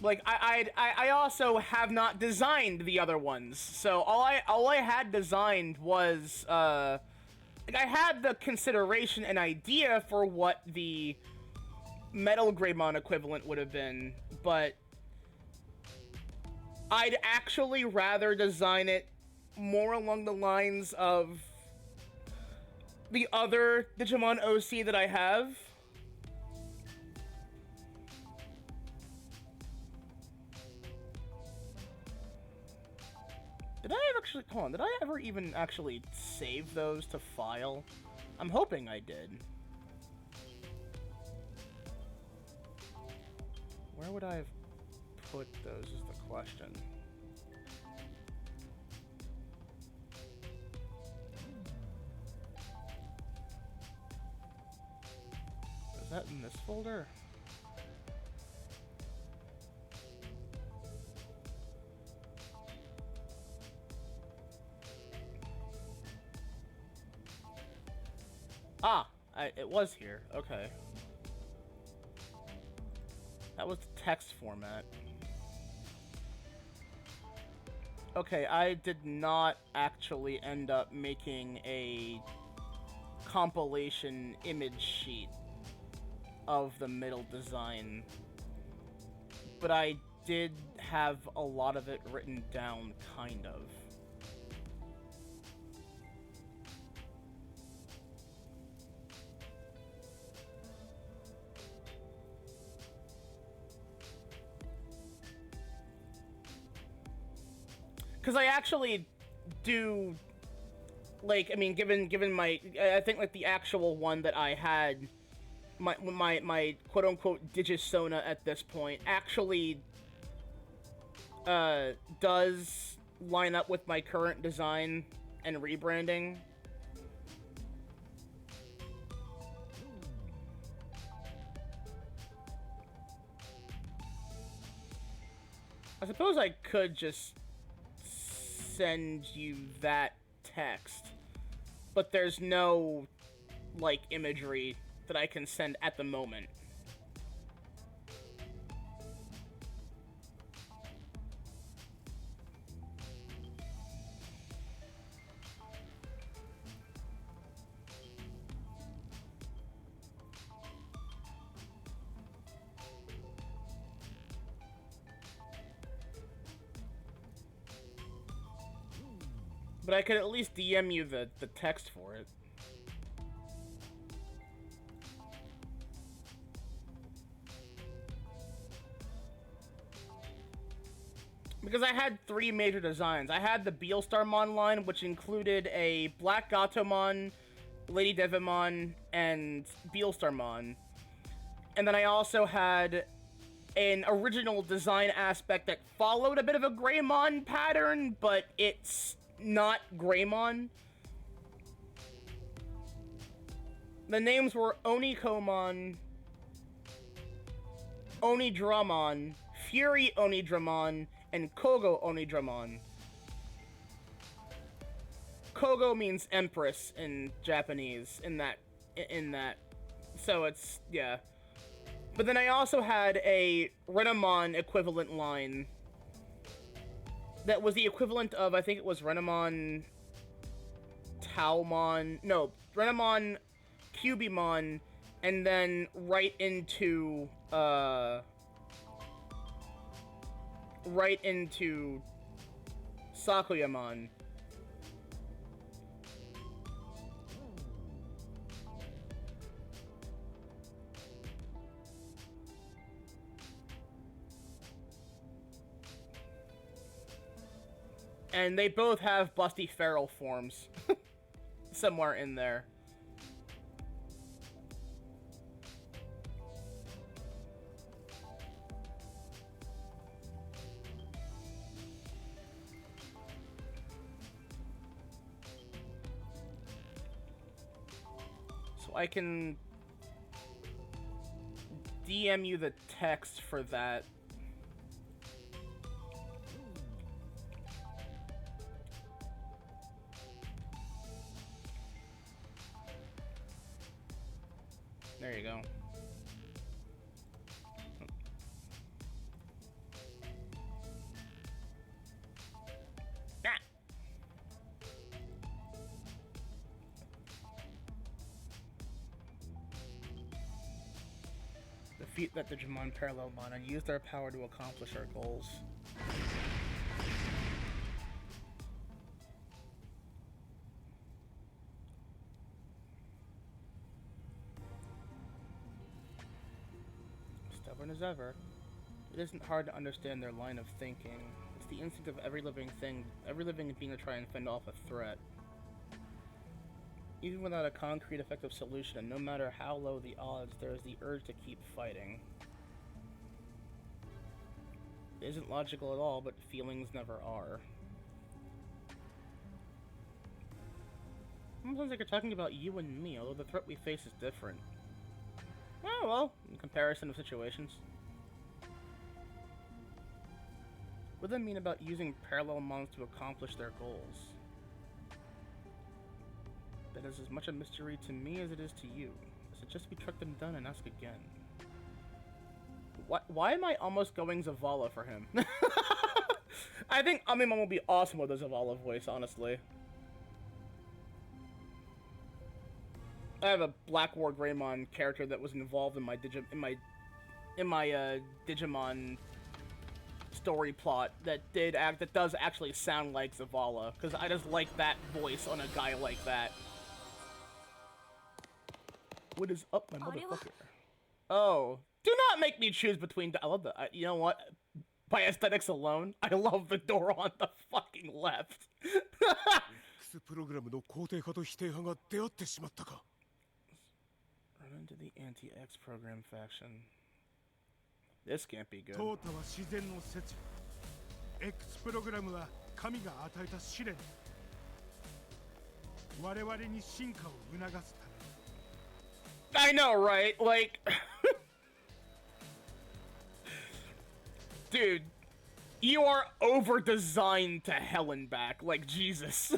Like, I also have not designed the other ones, so all I had designed was, like, I had the consideration and idea for what the Metal Greymon equivalent would have been, but I'd actually rather design it more along the lines of the other Digimon OC that I have. Did I actually, hold on, did I ever even actually save those to file? I'm hoping I did. Where would I have put those is the question. Is that in this folder? Ah, it was here. Okay. That was the text format. Okay, I did not actually end up making a compilation image sheet of the middle design, but I did have a lot of it written down, kind of. Because I actually do, like, I mean, given my, I think, like, the actual one that I had, my quote-unquote Digisona at this point, actually does line up with my current design and rebranding. I suppose I could just send you that text, but there's no, like, imagery that I can send at the moment. But I could at least DM you the text for it. Because I had 3 major designs. I had the Beelstarmon line, which included a Black Gatomon, Lady Devimon, and Beelstarmon. And then I also had an original design aspect that followed a bit of a Greymon pattern, but it's not Greymon. The names were Onikomon, Onidramon, Fury Onidramon, and Kogo Onidramon. Kogo means Empress in Japanese, in that. So it's, yeah. But then I also had a Renamon equivalent line that was the equivalent of, I think it was Renamon Taumon, no, Renamon Cubimon, and then right into Sakuyamon. And they both have busty feral forms somewhere in there. So I can DM you the text for that. There you go. Ah. Defeat that Digimon Parallelmon and use their power to accomplish our goals. Stubborn as ever, it isn't hard to understand their line of thinking. It's the instinct of every living being to try and fend off a threat. Even without a concrete effective solution, and no matter how low the odds, there is the urge to keep fighting. It isn't logical at all, but feelings never are. It sounds like you're talking about you and me, although the threat we face is different. Oh, well, in comparison of situations. What does that mean about using Parallelmons to accomplish their goals? That is as much a mystery to me as it is to you. I suggest we track them down and ask again. Why am I almost going Zavala for him? I think Amimon will be awesome with a Zavala voice, honestly. I have a Black War Greymon character that was involved in my Digimon story plot that does actually sound like Zavala, because I just like that voice on a guy like that. What is up, my motherfucker? Oh, do not make me choose between. I love that. You know what? By aesthetics alone, I love the door on the fucking left. Run into the anti-X program faction. This can't be good. X プログラムは神が与えた試練。我々に進化を促すため。 I know, right? Like, dude, you are over-designed to hell and back. Like, Jesus.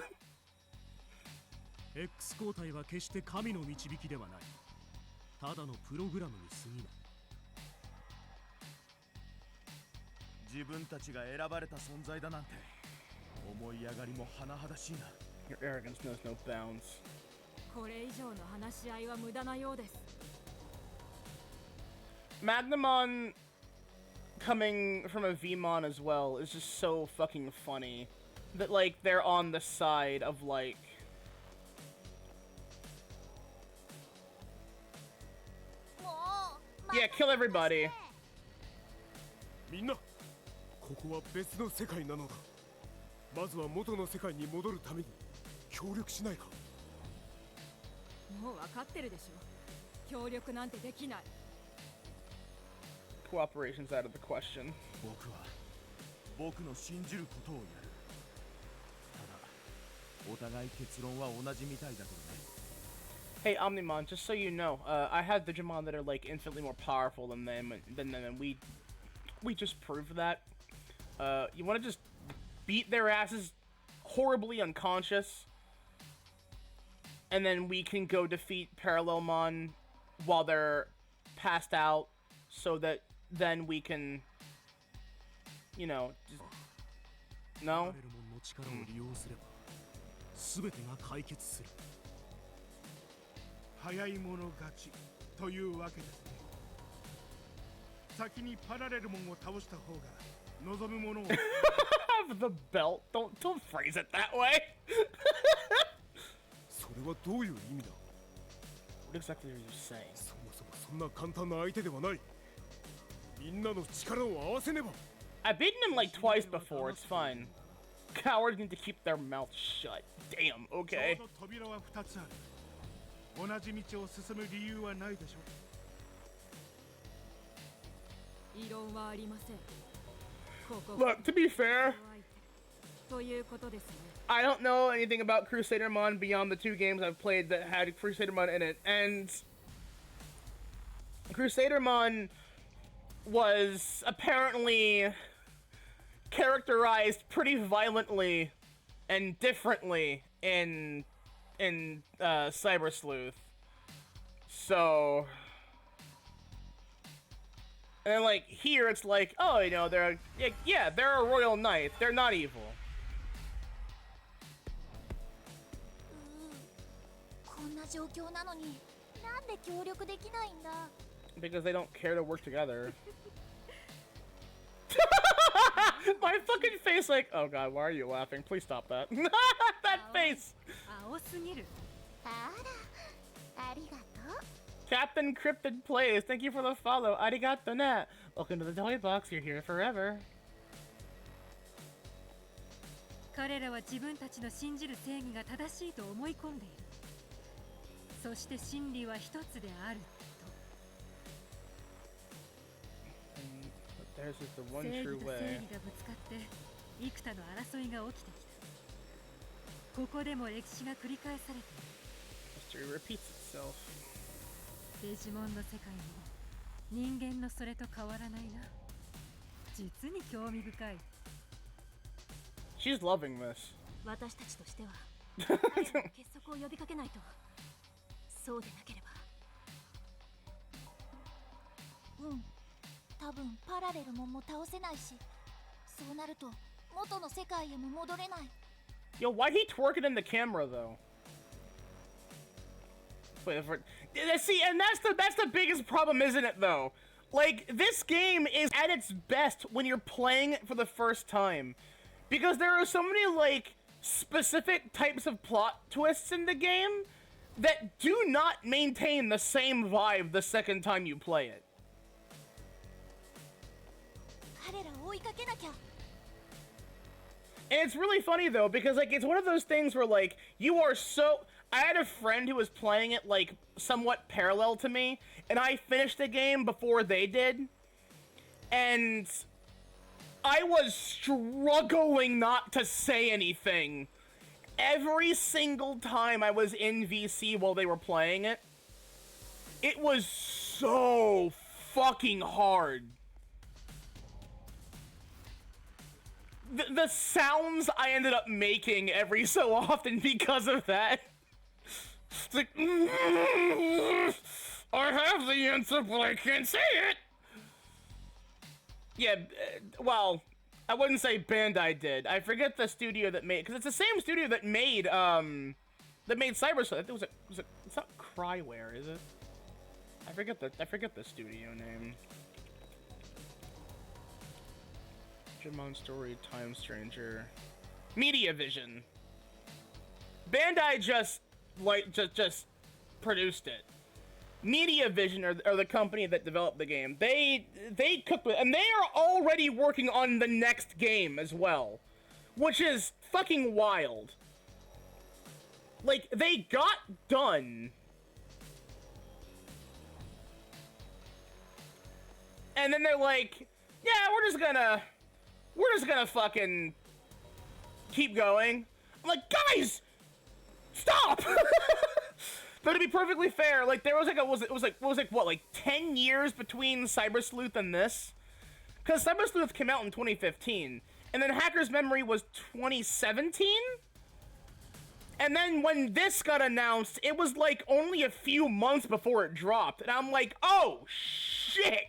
X 交代は決して神の導きではない。ただのプログラムに過ぎない。自分たちが選ばれた存在だなんて思い上がりも甚だしいな。 Your arrogance knows no bounds. これ以上の話し合いは無駄なようです。 Magnamon coming from a Vmon as well is just so fucking funny. that, like, they're on the side of, like... Yeah, kill everybody. みんな、ここは別の世界なのだ。まずは元の世界に戻るために協力しないか。もう分かってるでしょ。協力なんてできない。Cooperation's out of the question. 僕は僕の信じることをやる。ただお互い結論は同じみたいだけどね。Hey Omnimon, just so you know, I have Digimon that are like infinitely more powerful than them, and we just proved that. You want to just beat their asses horribly unconscious, and then we can go defeat Parallelmon while they're passed out, so that then we can, you know, just... No? 早い者勝ちというわけですね。先にパラレルモンを倒した方が望むものを。Have the belt. Don't phrase it that way. それはどういう意味だ。What exactly are you saying? そもそもそんな簡単な相手ではない。みんなの力を合わせねば。I've beaten him like twice before. It's fine. Cowards need to keep their mouths shut. Damn. Okay. ちょうど扉は2つある。同じ道を進む理由はないでしょ。異論はありません。ここ Look, to be fair, ということですね。I don't know anything about Crusadermon beyond the 2 games I've played that had Crusadermon in it, and Crusadermon was apparently characterized pretty violently and differently in Cyber Sleuth. So, and then like here it's like, oh, you know, they're a royal knight. They're not evil. こんな状況なのになんで協力できないんだ。 Because they don't care to work together. My fucking face, like, oh god, why are you laughing? Please stop that. That face. 青すぎる。あら、ありがとう。 Captain Cryptid Plays, thank you for the follow. Arigato ne. Welcome to the toy box. You're here forever. 彼らは自分たちの信じる正義が正しいと思い込んでいる。そして真理は一つであると。 There's just the one 正 true 義と正 way. 義がぶつかって幾多の争いが起きてきた。ここでも歴史が繰り返されている。 History repeats itself. デジモンの世界も人間のそれと変わらないな。実に興味深い。 She's loving this. 私たちとしては彼らの結束を呼びかけないと。そうでなければ。うん、多分パラレルモンも倒せないし、そうなると元の世界へも戻れない。 Yo, why'd he twerk it in the camera though? Wait, see, and that's the biggest problem, isn't it though? Like, this game is at its best when you're playing it for the first time. Because there are so many, like, specific types of plot twists in the game that do not maintain the same vibe the second time you play it. 彼らを追いかけなきゃ。 And it's really funny though, because like it's one of those things where like you are so... I had a friend who was playing it like somewhat parallel to me, and I finished the game before they did, and I was struggling not to say anything every single time I was in VC while they were playing it. It was so fucking hard. The sounds I ended up making every so often because of that. It's like, I have the answer, but I can't say it. Yeah, well, I wouldn't say Bandai did. I forget the studio that made, because it's the same studio that made Cyber Sleuth. It's not Cryware, is it? I forget the studio name. Digimon Story Time Stranger. Media Vision. Bandai just produced it. Media Vision are the company that developed the game. They cooked with, and they are already working on the next game as well, which is fucking wild. Like, they got done, and then they're like, yeah, we're just gonna fucking keep going. I'm like, guys, stop! But to be perfectly fair, like, there was like 10 years between Cyber Sleuth and this? Because Cyber Sleuth came out in 2015, and then Hacker's Memory was 2017? And then when this got announced, it was like only a few months before it dropped, and I'm like, oh, shit!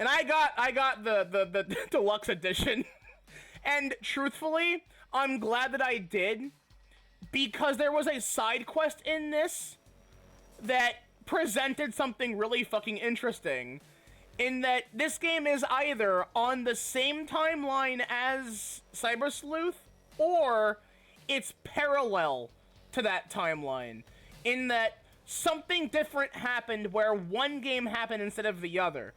And I got the deluxe edition, and truthfully, I'm glad that I did, because there was a side quest in this that presented something really fucking interesting, in that this game is either on the same timeline as Cyber Sleuth, or it's parallel to that timeline, in that something different happened where one game happened instead of the other.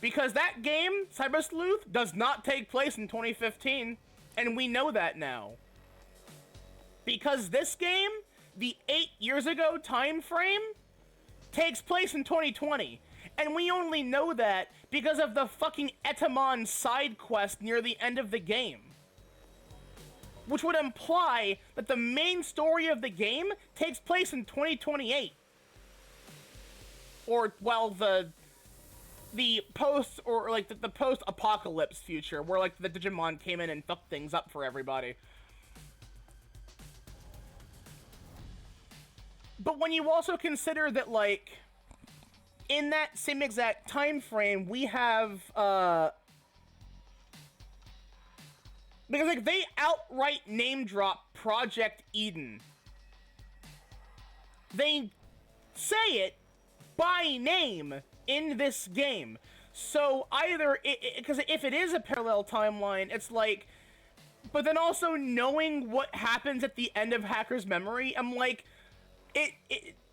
Because that game, Cyber Sleuth, does not take place in 2015, and we know that now. Because this game, the 8 years ago time frame, takes place in 2020. And we only know that because of the fucking Etamon side quest near the end of the game. Which would imply that the main story of the game takes place in 2028. Or, well, the post, or like the post-apocalypse future, where like the Digimon came in and fucked things up for everybody. But when you also consider that, like, in that same exact time frame, we have, because, like, they outright name-drop Project Eden. They say it by name in this game. So, either, because if it is a parallel timeline, it's like, but then also knowing what happens at the end of Hacker's Memory, I'm like,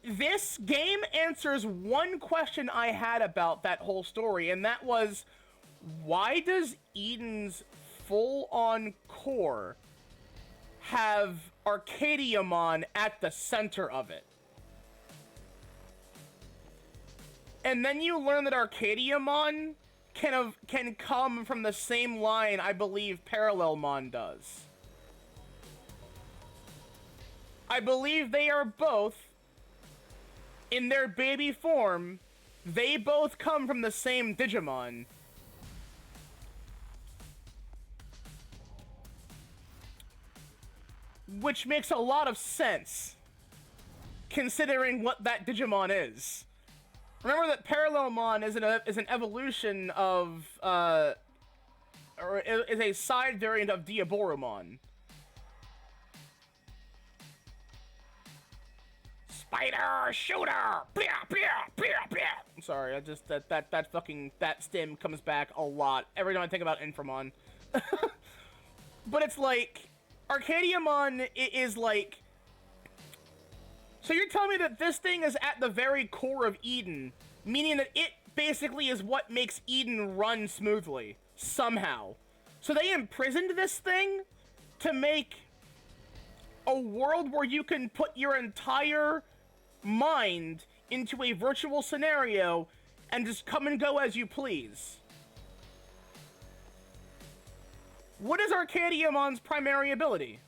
this game answers one question I had about that whole story, and that was, why does Eden's full-on core have Arcadiamon at the center of it? And then you learn that Arcadiamon can come from the same line I believe Parallelmon does. I believe they are both, in their baby form, they both come from the same Digimon. Which makes a lot of sense, considering what that Digimon is. Remember that Parallelmon is an evolution of, or is a side variant of Diaborumon. Spider shooter! Blah, blah, blah, blah. I'm sorry, I just that stem comes back a lot every time I think about Inframon. But it's like, Arcadiamon is like, so you're telling me that this thing is at the very core of Eden, meaning that it basically is what makes Eden run smoothly, somehow. So they imprisoned this thing to make a world where you can put your entire mind into a virtual scenario and just come and go as you please. What is Arcadiamon's primary ability?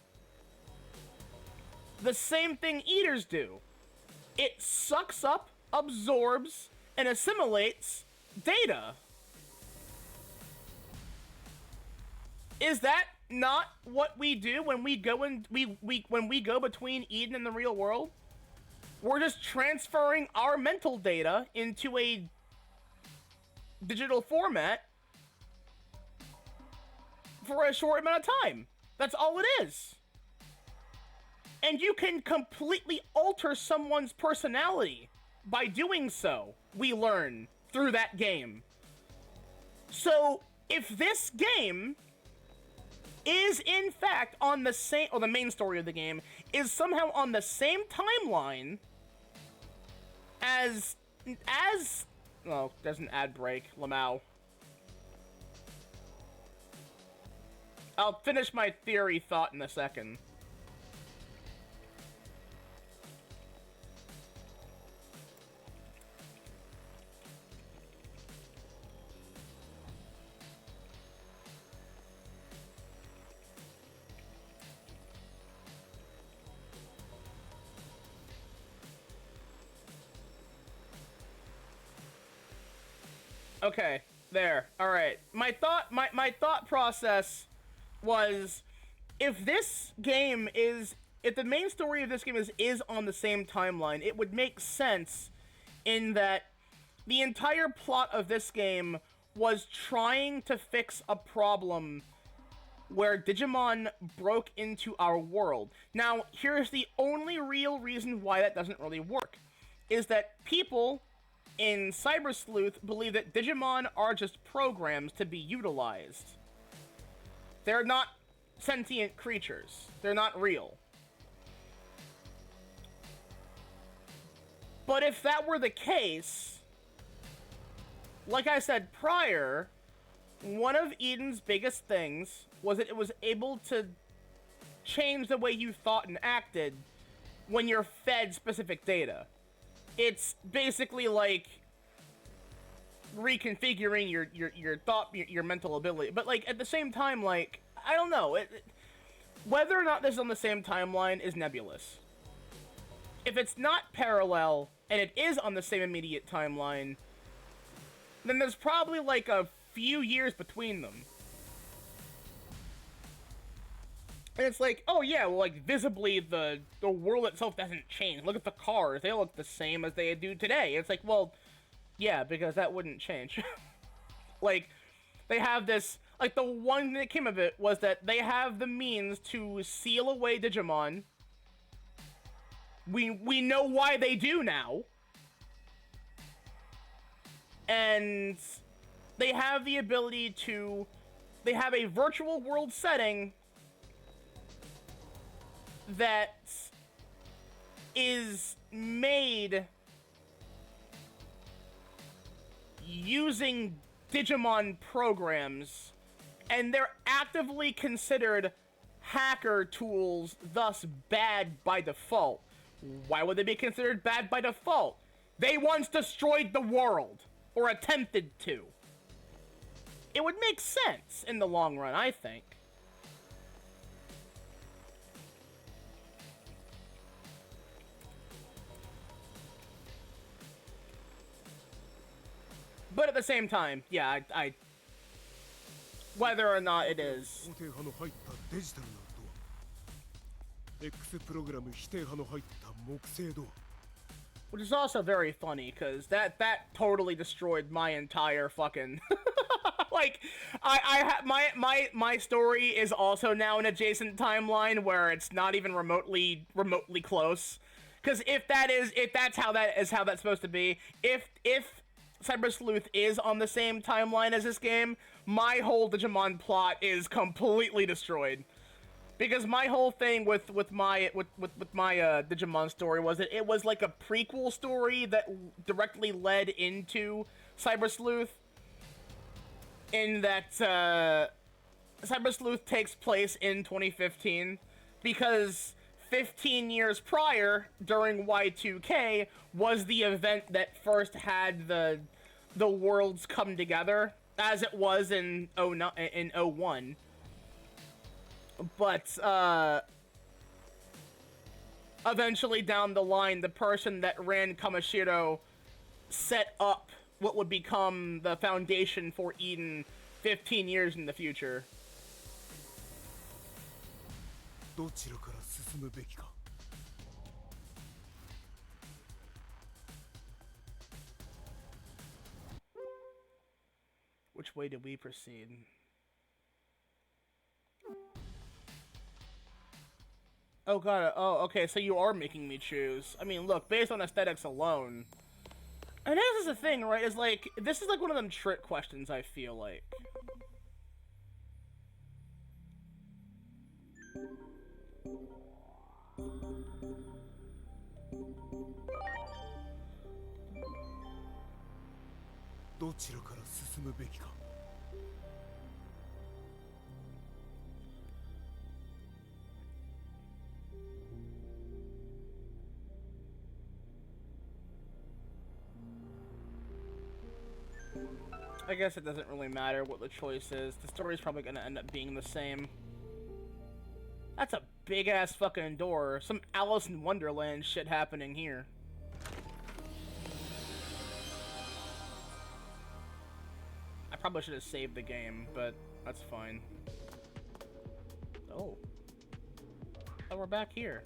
The same thing Eaters do. It sucks up, absorbs, and assimilates data. Is that not what we do when we go when we go between Eden and the real world? We're just transferring our mental data into a digital format for a short amount of time. That's all it is. And you can completely alter someone's personality by doing so, we learn through that game. So, if this game is in fact on the same, or the main story of the game is somehow on the same timeline as, oh, there's an ad break, Lamau. I'll finish my theory thought in a second. Okay, there. All right. My thought process was, if this game is, if the main story of this game is on the same timeline, it would make sense in that the entire plot of this game was trying to fix a problem where Digimon broke into our world. Now, here's the only real reason why that doesn't really work, is that people in Cyber Sleuth believe that Digimon are just programs to be utilized. They're not sentient creatures. They're not real. But if that were the case, like I said prior, one of Eden's biggest things was that it was able to change the way you thought and acted when you're fed specific data. It's basically like reconfiguring your thought, your mental ability. But like at the same time, like, I don't know, whether or not this is on the same timeline is nebulous. If it's not parallel and it is on the same immediate timeline, then there's probably like a few years between them. And it's like, oh yeah, well, like, visibly the world itself doesn't change. Look at the cars. They look the same as they do today. It's like, well, yeah, because that wouldn't change. Like, they have this, like, the one thing that came of it was that they have the means to seal away Digimon. We know why they do now. And they have the ability to, they have a virtual world setting that is made using Digimon programs, and they're actively considered hacker tools, thus bad by default. Why would they be considered bad by default? They once destroyed the world, or attempted to. It would make sense in the long run, I think. But at the same time, yeah, I whether or not it is. Which is also very funny, because that totally destroyed my entire fucking like, my story is also now an adjacent timeline where it's not even remotely close. Because if that's how that's supposed to be, if Cyber Sleuth is on the same timeline as this game, my whole Digimon plot is completely destroyed. Because my whole thing with my Digimon story was that it was like a prequel story that directly led into Cyber Sleuth. In that Cyber Sleuth takes place in 2015, because 15 years prior, during Y2K, was the event that first had the worlds come together, as it was in 01. But, eventually down the line, the person that ran Kamashiro set up what would become the foundation for Eden 15 years in the future. Which way do we proceed? Oh god, oh, okay, so you are making me choose. I mean, look, based on aesthetics alone. And this is the thing, right, is like, this is like one of them trick questions, I feel like. どちらから進むべきか。I guess it doesn't really matter what the choice is. The story's probably gonna end up being the same. That's a big-ass fucking door. Some Alice in Wonderland shit happening here. I probably should have saved the game, but that's fine. Oh. Oh, we're back here.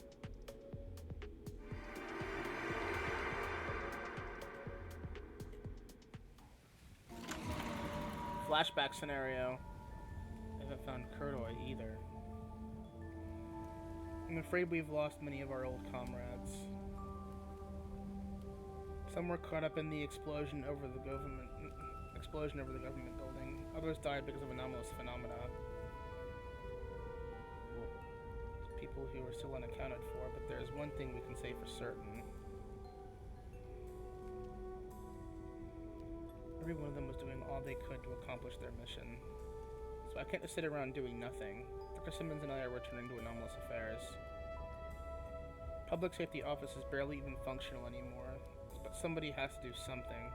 Flashback scenario. I haven't found Kurdoy either. I'm afraid we've lost many of our old comrades. Some were caught up in the explosion over the government building. Others died because of anomalous phenomena. People who are still unaccounted for, but there's one thing we can say for certain. Every one of them was doing all they could to accomplish their mission. So I can't just sit around doing nothing. Dr. Simmons and I are returning to anomalous affairs. Public safety office is barely even functional anymore, but somebody has to do something.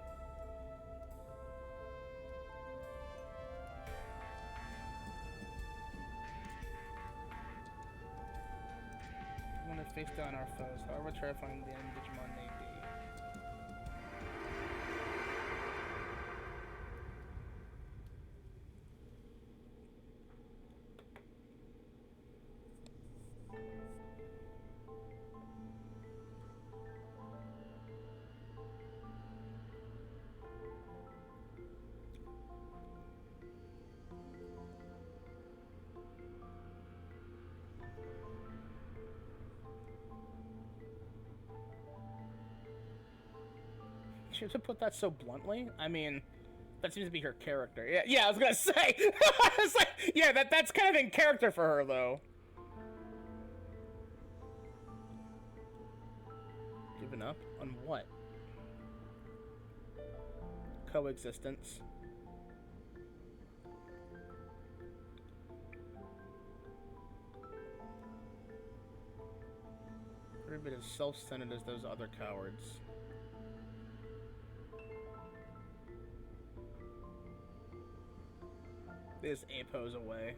We want to face down our foes, however terrifying the enemy Digimon may be. She to put that so bluntly? I mean, that seems to be her character. Yeah, I was gonna say. It's like, yeah, that's kind of in character for her, though. Given up on what? Coexistence. Every bit as self-centered as those other cowards. They just A-pose away.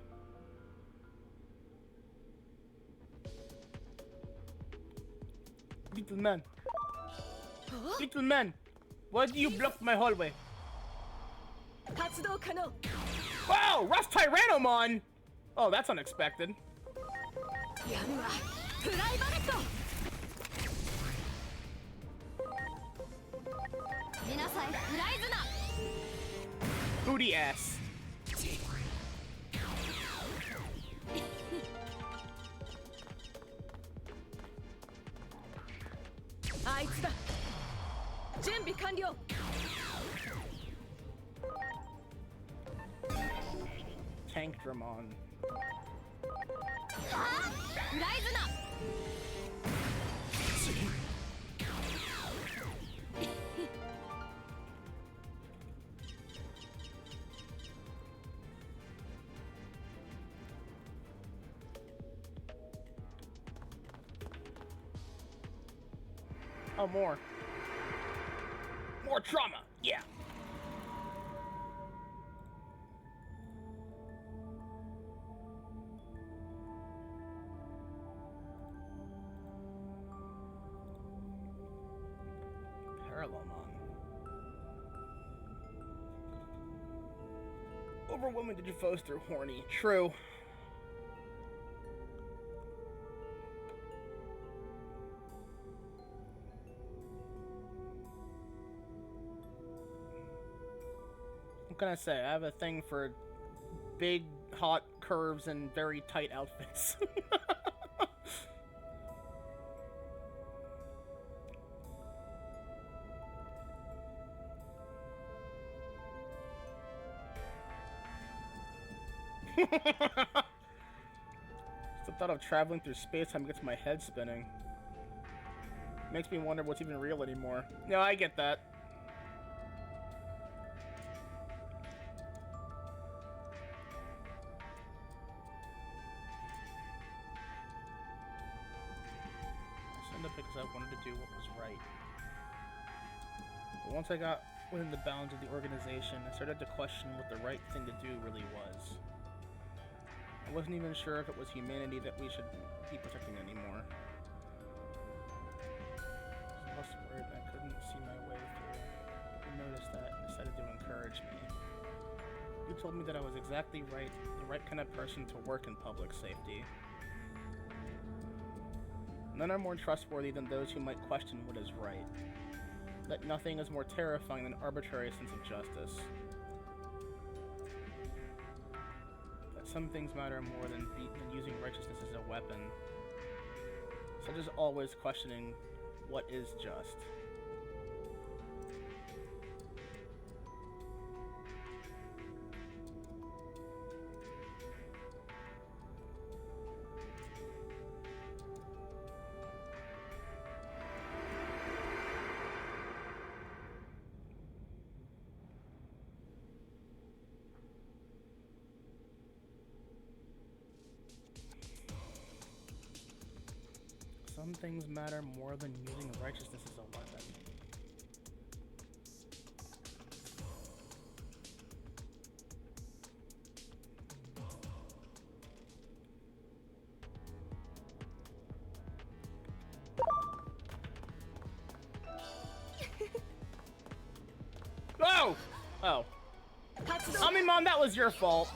Little man. Little man. Why do you block my hallway? Wow! Rough Tyrannomon! Oh, that's unexpected. Booty ass. Tank Dramon. Oh, more. More trauma. Yeah. Parallelmon. Overwhelming Digifoes through horny. True. What can I say? I have a thing for big, hot curves and very tight outfits. The thought of traveling through space-time gets my head spinning. Makes me wonder what's even real anymore. No, I get that. I signed up because I wanted to do what was right. But once I got within the bounds of the organization, I started to question what the right thing to do really was. I wasn't even sure if it was humanity that we should be protecting anymore. I was worried I couldn't see my way through. You noticed that and decided to encourage me. You told me that I was exactly right, the right kind of person to work in public safety. None are more trustworthy than those who might question what is right. That nothing is more terrifying than arbitrary sense of justice. That some things matter more than using righteousness as a weapon. Such as always questioning what is just. Some things matter more than using righteousness as a weapon. Oh! Oh. I mean, Mom, that was your fault.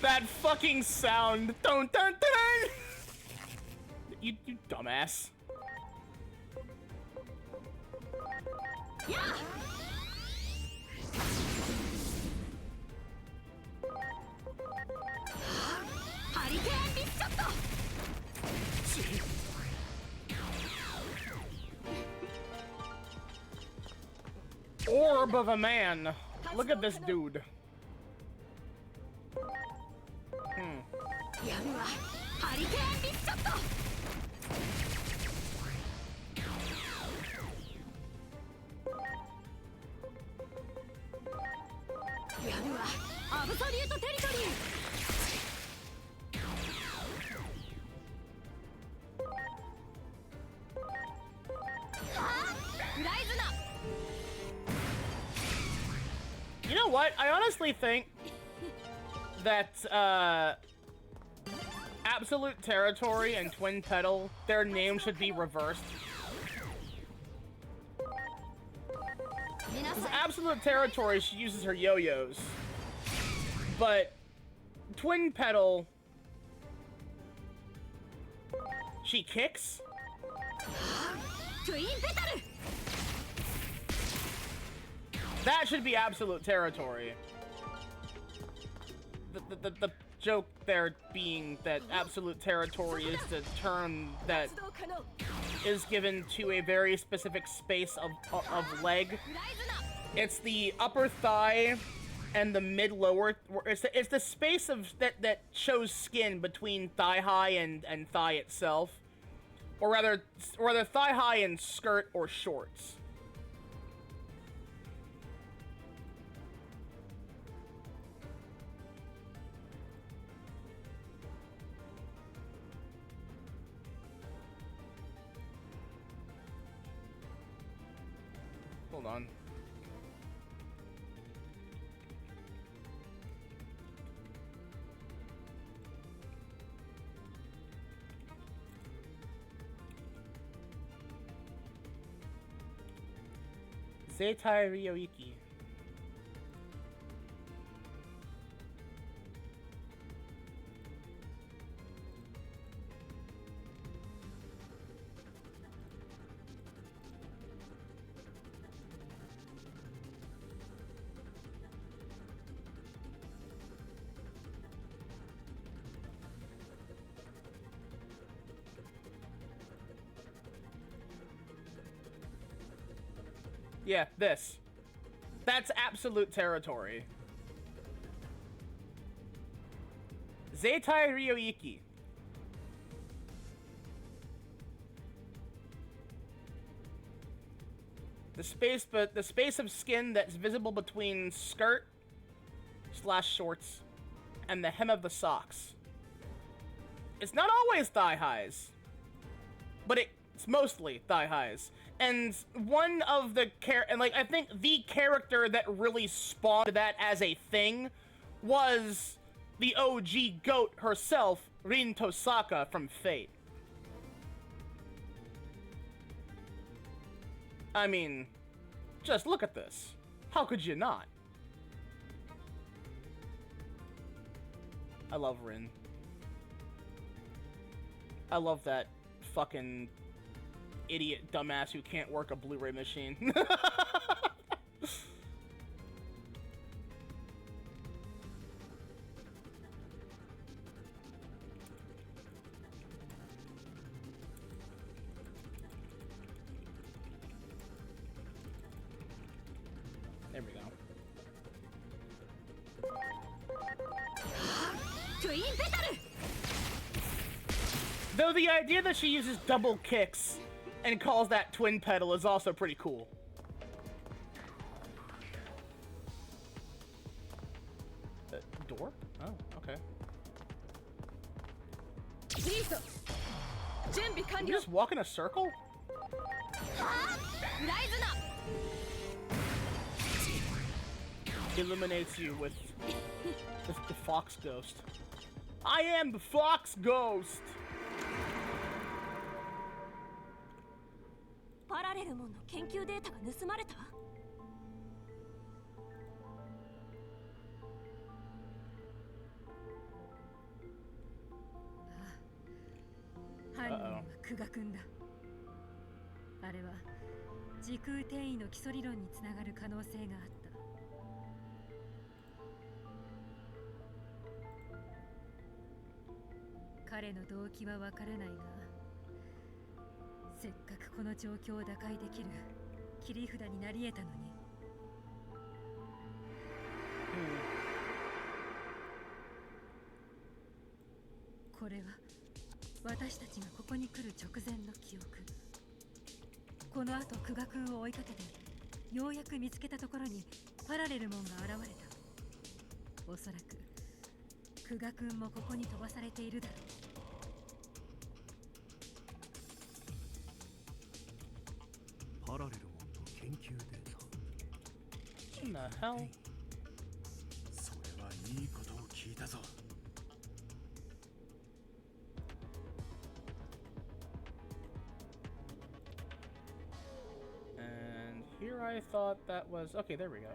That fucking sound. Dun dun dun! You dumbass. Orb of a man. Look at this dude. You know what? I honestly think that Absolute Territory and Twin Petal, their names should be reversed. Because Absolute Territory, she uses her yo-yos. But Twin Petal, she kicks? That should be Absolute Territory. The joke there being that Absolute Territory is the term that is given to a very specific space of leg. It's the upper thigh and the mid-lower. It's the space of that shows skin between thigh high and thigh itself, or rather thigh high and skirt or shorts. Hold on. Zeitai Ryoiki. Yeah, this. That's absolute territory. Zeitai Ryoiki. The space of skin that's visible between skirt / shorts and the hem of the socks. It's not always thigh highs, but it's mostly thigh highs. And one of the I think the character that really spawned that as a thing was the OG GOAT herself, Rin Tosaka from Fate. I mean, just look at this. How could you not? I love Rin. I love that fucking idiot dumbass who can't work a Blu-ray machine. There we go. Though the idea that she uses double kicks and calls that twin pedal is also pretty cool. Door? Oh, okay. Can you just walk in a circle? Illuminates you with the Fox Ghost. I am the Fox Ghost! Uh-oh. あれは時空転移の基礎理論につながる可能性があった。彼の動機はわからないが、せっかくこの状況を打開できる切り札になり得たのに。これは私たちがここに来る直前の記憶。この後久我君を追いかけてようやく見つけたところにパラレルモンが現れた。おそらく久我君もここに飛ばされているだろう。パラレルモンと研究データ。What the hell? それはいいことを聞いたぞ。And here I thought that was... Okay, there we go.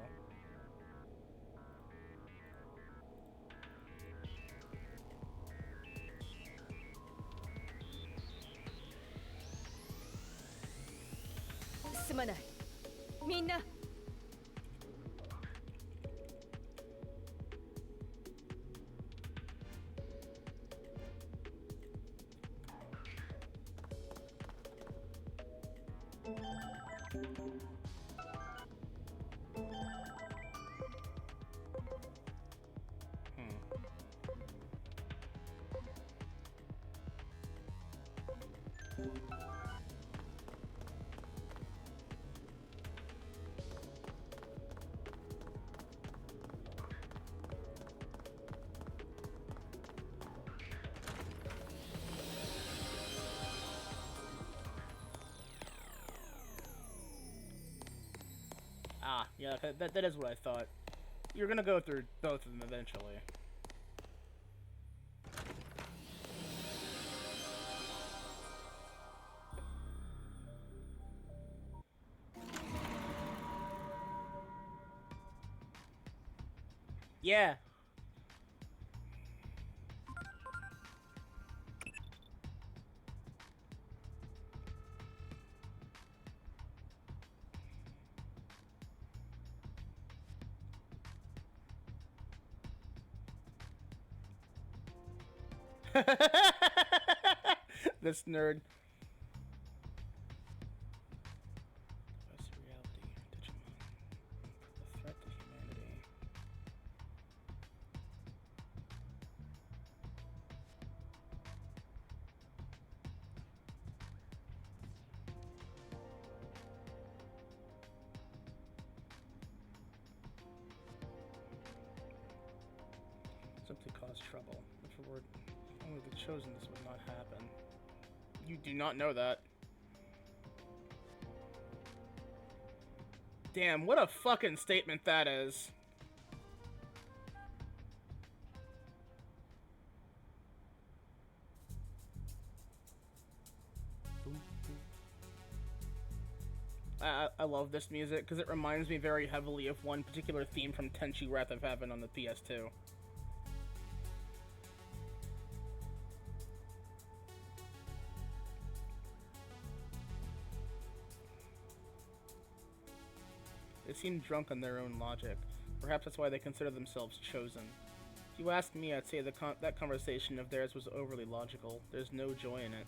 Ah, yeah, that is what I thought. You're gonna go through both of them eventually. Yeah. This nerd. What's reality? Digimon. The cause trouble. If it were only the chosen, this would not happen. You do not know that. Damn, what a fucking statement that is. I love this music because it reminds me very heavily of one particular theme from Tenchi Wrath of Heaven on the PS2. They seem drunk on their own logic. Perhaps that's why they consider themselves chosen. If you ask me, I'd say that conversation of theirs was overly logical. There's no joy in it.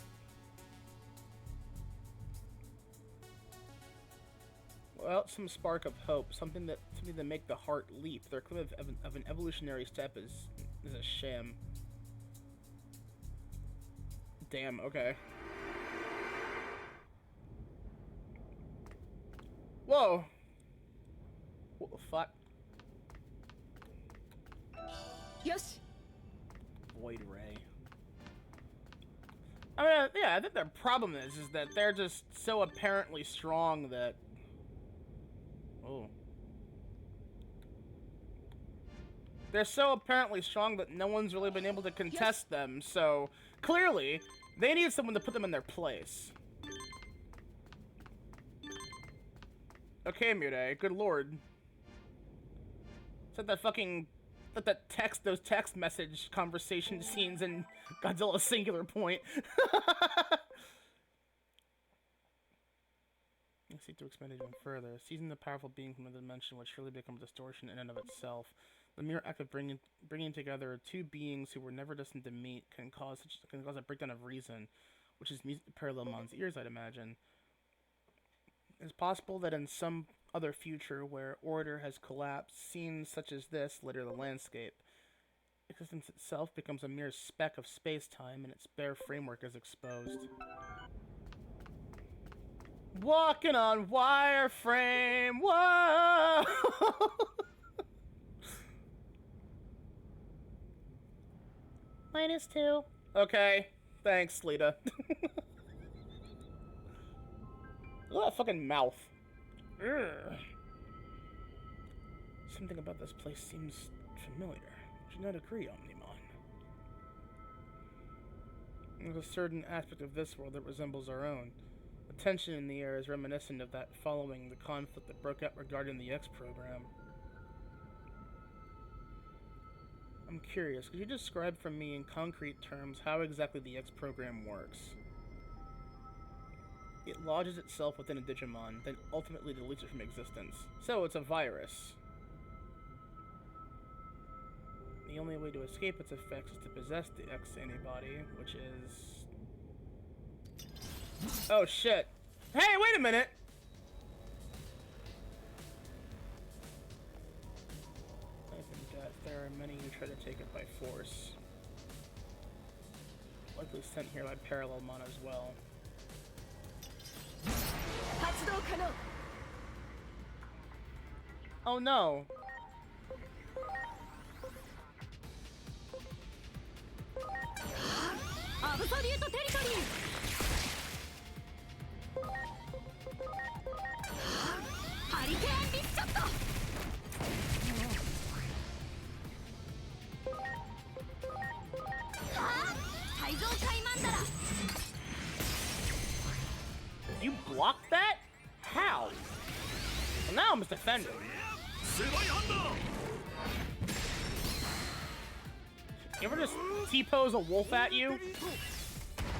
Without some spark of hope, something to make the heart leap, their claim of an evolutionary step is a sham. Damn, okay. Whoa! What the fuck? Yosh! Void Ray. I mean, yeah, I think their problem is that they're just so apparently strong that... Oh. They're so apparently strong that no one's really been able to contest them, so clearly they need someone to put them in their place. Okay, Mute, good lord. Said that fucking... those text message conversation scenes in Godzilla Singular Point. I seek to expand it even further. Seizing the powerful being from another dimension would surely become a distortion in and of itself. The mere act of bringing together two beings who were never destined to meet can cause a breakdown of reason, which is music to Parallelomon's ears, I'd imagine. It's possible that in some other future where order has collapsed, scenes such as this litter the landscape. Existence itself becomes a mere speck of space-time, and its bare framework is exposed. Walking on wireframe, whoa! -2. Okay, thanks, Lita. Look at that fucking mouth. Ugh. Something about this place seems familiar. Would you not agree, Omnimon? There's a certain aspect of this world that resembles our own. The tension in the air is reminiscent of that following the conflict that broke out regarding the X program. I'm curious, could you describe for me in concrete terms how exactly the X program works? It lodges itself within a Digimon, then ultimately deletes it from existence. So it's a virus. The only way to escape its effects is to possess the X antibody, which is... Oh shit! Hey, wait a minute! Life and death, there are many who try to take it by force. Likely sent here by Parallelmon as well. Oh no! Absolute territory! Hurricane Biscuit! You blocked that? How? Well, now I'm just offended. You ever just T-pose a wolf at you?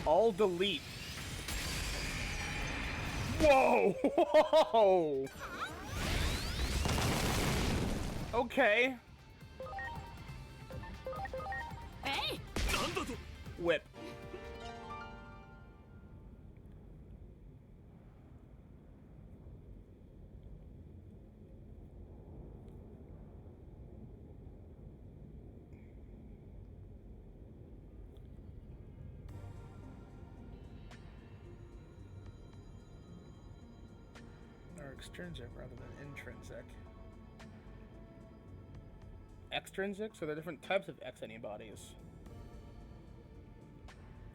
All delete. Whoa! Whoa! Okay. Hey! Whip. Extrinsic rather than intrinsic. Extrinsics are the different types of X antibodies.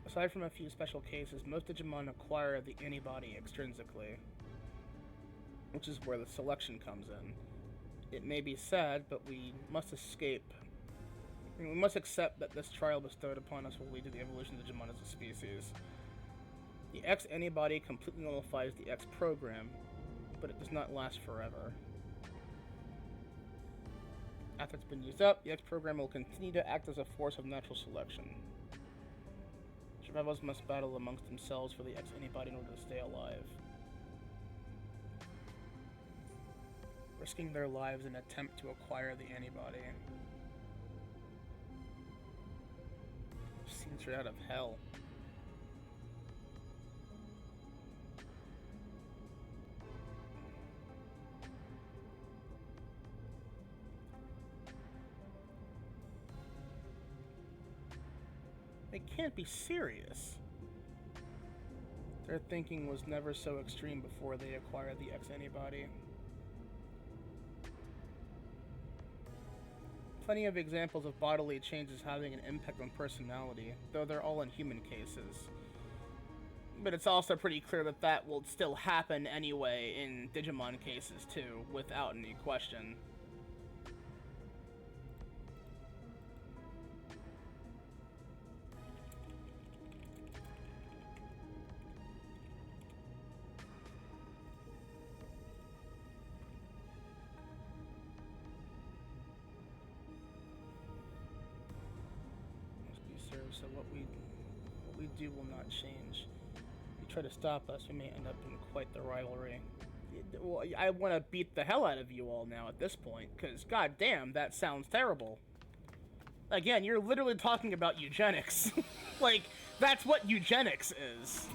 Aside from a few special cases, most Digimon acquire the antibody extrinsically, which is where the selection comes in. It may be sad, but we must we must accept that this trial bestowed upon us will lead to the evolution of Digimon as a species. The X antibody completely nullifies the X program, but it does not last forever. After it's been used up, the X program will continue to act as a force of natural selection. Survivors must battle amongst themselves for the X antibody in order to stay alive, risking their lives in an attempt to acquire the antibody. Scenes right out of hell. They can't be serious. Their thinking was never so extreme before they acquired the X antibody. Plenty of examples of bodily changes having an impact on personality, though they're all in human cases. But it's also pretty clear that that will still happen anyway in Digimon cases too, without any question. So what we do will not change. If you try to stop us, we may end up in quite the rivalry. Well, I want to beat the hell out of you all now at this point, because goddamn, that sounds terrible. Again, you're literally talking about eugenics. Like, that's what eugenics is.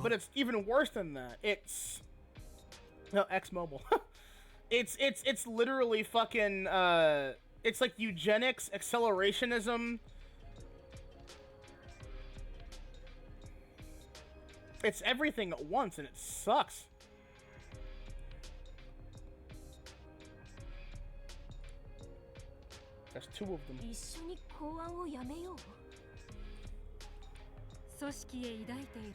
But it's even worse than that. It's... No, X-Mobile. It's literally fucking, it's like eugenics, accelerationism. It's everything at once, and it sucks. There's two of them. 組織へ抱いている違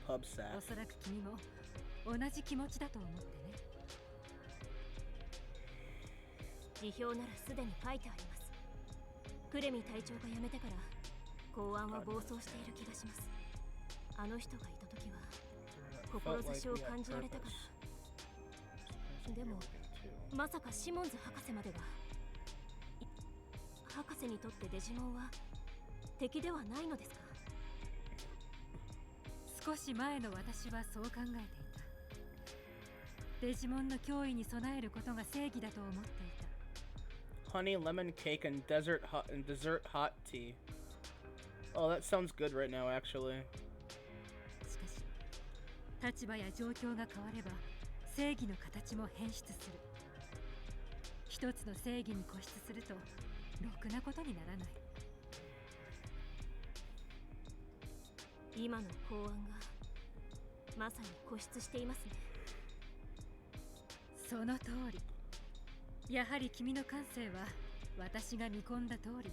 和感。おそらく君も同じ気持ちだと思ってね。辞表ならすでに書いてあります。クレミ隊長が辞めてから公安は暴走している気がします。あの人がいた時は志を感じられたから。でもまさかシモンズ博士までが。博士にとってデジモンは敵ではないのですか？少し前の私はそう考えていた。デジモンの脅威に備えることが正義だと思っていた。Honey, lemon cake, and dessert hot tea. Oh, that sounds good right now, actually. しかし、立場や状況が変われば、正義の形も変質する。一つの正義に固執すると、ろくなことにならない。今の公安がまさに固執していますね。その通り。やはり君の感性は私が見込んだ通りだ。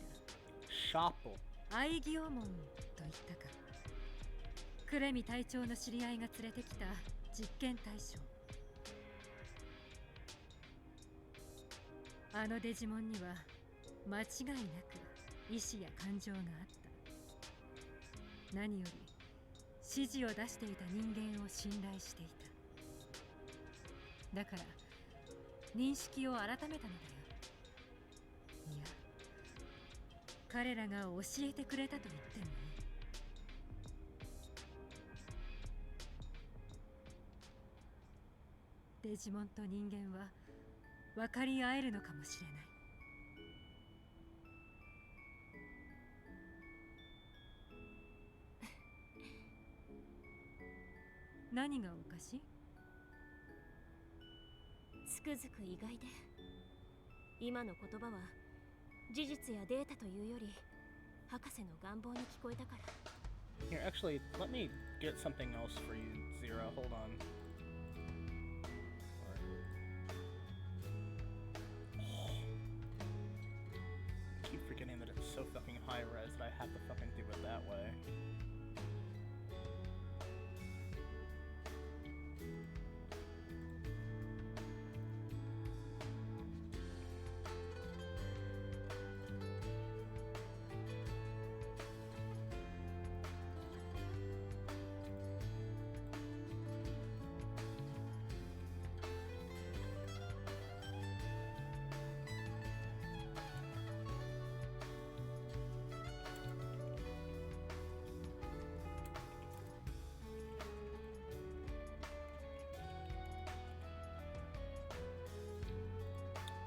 シャーポ。愛義王門と言ったか。クレミ隊長の知り合いが連れてきた実験対象。あのデジモンには間違いなく意志や感情があった。何より指示を出していた人間を信頼していた。だから認識を改めたのだよ。いや、彼らが教えてくれたと言ってもいい。デジモンと人間は分かり合えるのかもしれない。何がおかしい？つくづく意外で、今の言葉は事実やデータというより博士の願望に聞こえたから。 Here, actually, let me get something else for you, Zero. Hold on. I keep forgetting that it's so fucking high res that I have to fucking do it that way.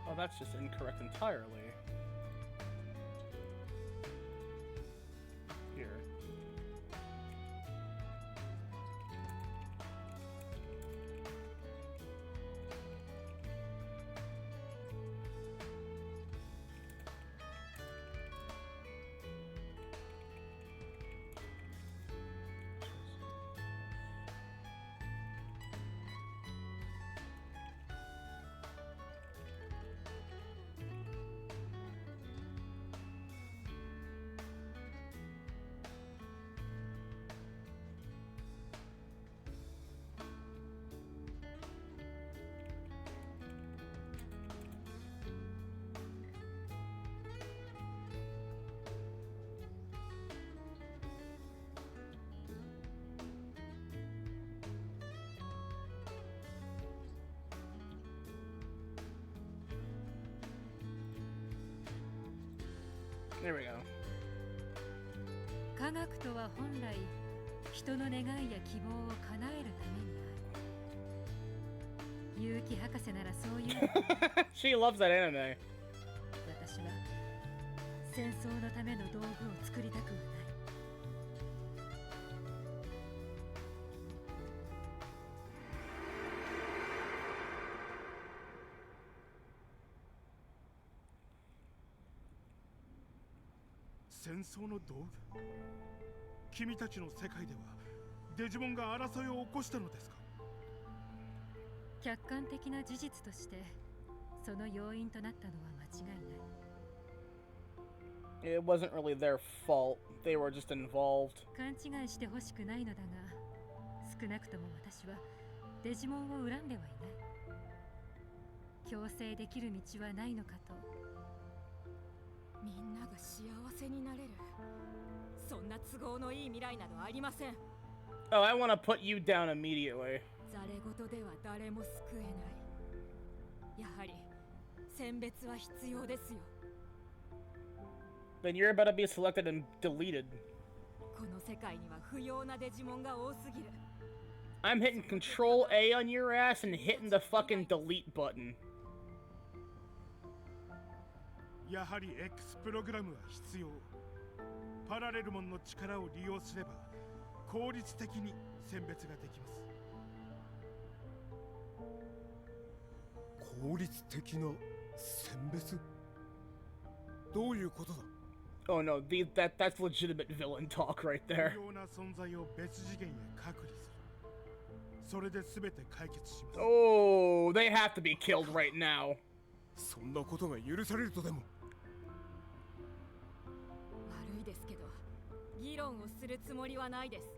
Oh, that's just incorrect entirely. Here. There we go. 科学とは本来人の願いや希望を叶えるためにある。結城博士ならそういう。She loves that anime. 私は戦争のための道具を作りたくはない。戦争の道具？君たちの世界ではデジモンが争いを起こしたのですか？客観的な事実としてその要因となったのは間違いない。 It wasn't really their fault. They were just involved. 勘違いしてほしくないのだが、少なくとも私はデジモンを恨んではいない。強制できる道はないのかと。みんなが幸せになれる、そんな都合のいい未来などありません。 Oh, I want to put you down immediately. ざれ言では誰も救えない。やはり選別は必要ですよ。 Then you're about to be selected and deleted. この世界には不要なデジモンが多すぎる。 I'm hitting Control A on your ass and hitting the fucking delete button. やはり X プログラムは必要。パラレルモンの力を利用すれば効率的に選別ができます。効率的な選別？どういうことだ？ Oh no, that's legitimate villain talk right there. 不要な存在を別次元へ隔離する。それで全て解決します。Oh, they have to be killed right now. そんなことが許されるとでも？悪いですけど、議論をするつもりはないです。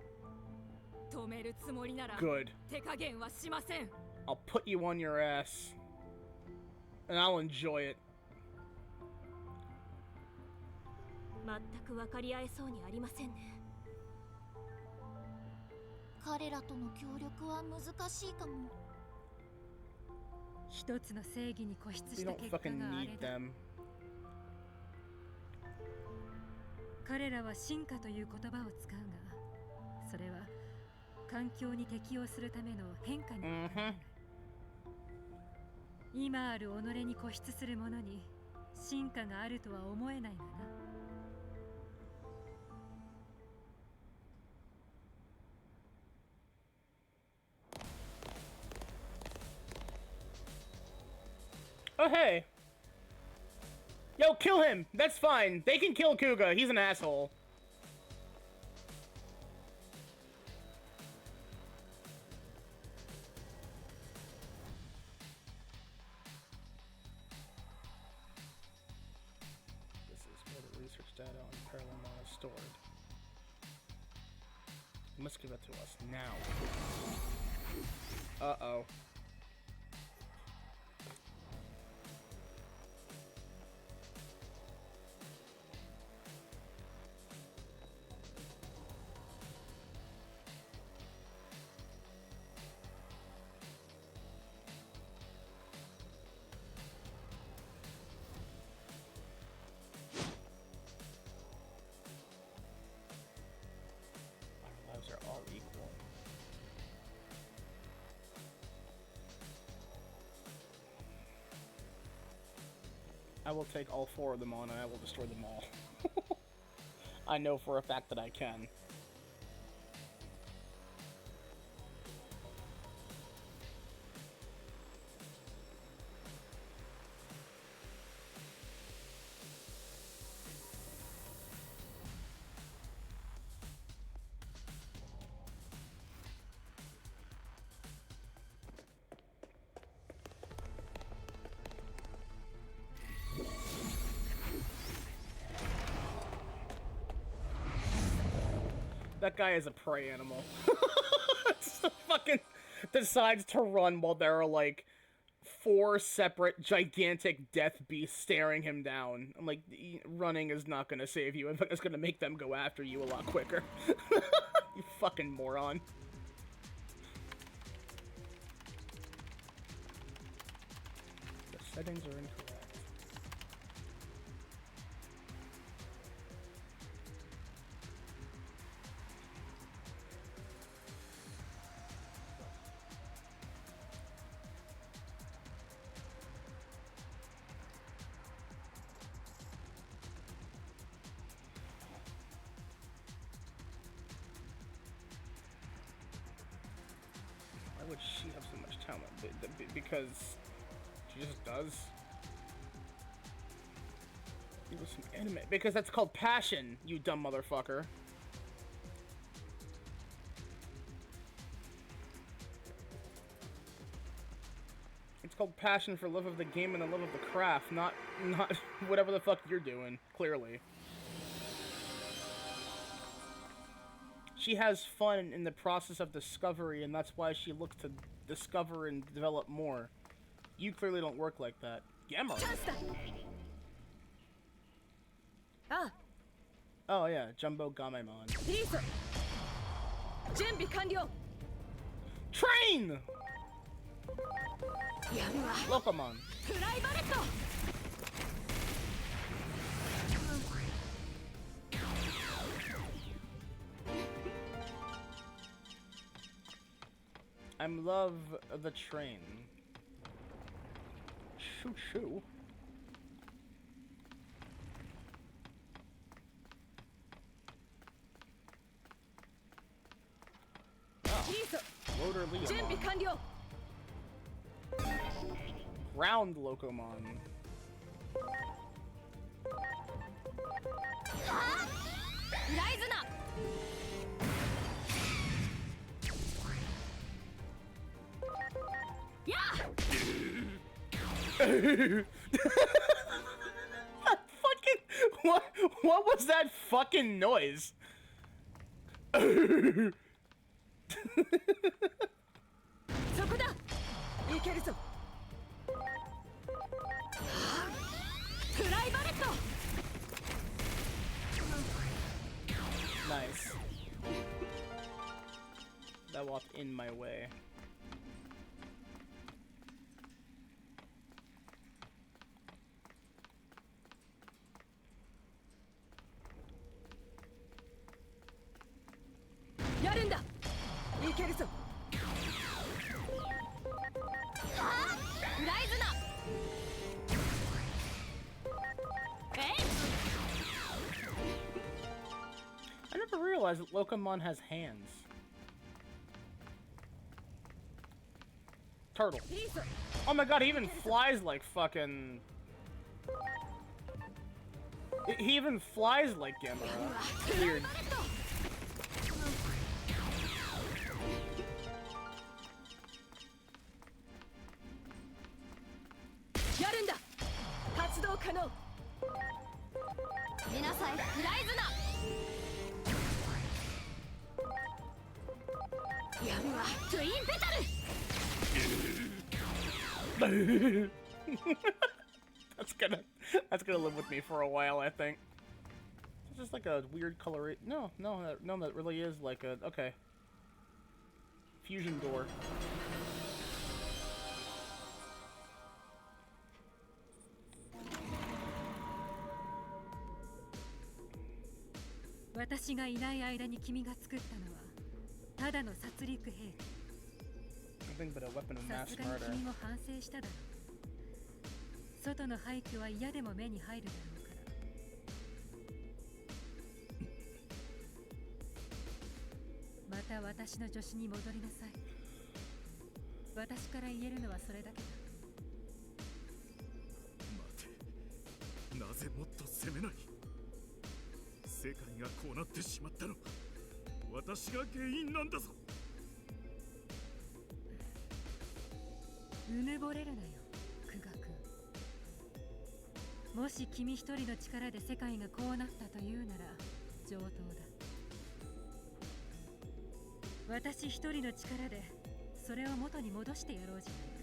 止めるつもりなら Good. 手加減はしません。 I'll put you on your ass. And I'll enjoy it. 全く分かり合えそうにありませんね。彼らとの協力は難しいかも。一つの正義に固執 You した don't 結果 fucking があれ need だ。 them. 彼らは進化という言葉を使うが、それは環境に適応するための変化に過ぎない。今ある己に固執する者に進化があるとは思えないがな。Oh, hey. Yo, kill him. That's fine. They can kill Kuga. He's an asshole. data on parallel mana stored. You must give it to us now. Uh-oh. Our lives are all equal. I will take all 4 of them on and I will destroy them all. I know for a fact that I can. That guy is a prey animal. Just fucking decides to run while there are like 4 separate gigantic death beasts staring him down. I'm like, running is not gonna save you. It's gonna make them go after you a lot quicker. You fucking moron. The settings are incorrect. Why would she have so much talent? Because she just does. It was some anime. Because that's called passion, you dumb motherfucker. It's called passion for love of the game and the love of the craft, not whatever the fuck you're doing, clearly. She has fun in the process of discovery, and that's why she looks to discover and develop more. You clearly don't work like that. Gamma! Ah. Oh yeah, Jumbo Gamemon. Train! Locomon. I'm love the train. Shoo shoo. Oh. Loader Leomon. Ground Locomon. That fucking what was that fucking noise? Nice. That walked in my way. I never realized that Locomon has hands. Turtle. Oh my god, he even flies like fucking... He even flies like Gamera. Weird. さえ食らえずな。やるわツインペタル。that's gonna live with me for a while, I think. It's just like a weird color. No, that really is like a okay. Fusion door. 私がいない間に君が作ったのはただの殺戮兵器。 Nothing but a weapon of さ mass すがに murder. 君も反省しただろう。外の廃墟は嫌でも目に入るだろうから。また私の助手に戻りなさい。私から言えるのはそれだけだ。待て、なぜもっと攻めない。世界がこうなってしまったのは私が原因なんだぞ。うぬぼれるなよ、久我君。もし君一人の力で世界がこうなったというなら上等だ。私一人の力でそれを元に戻してやろうじゃないか。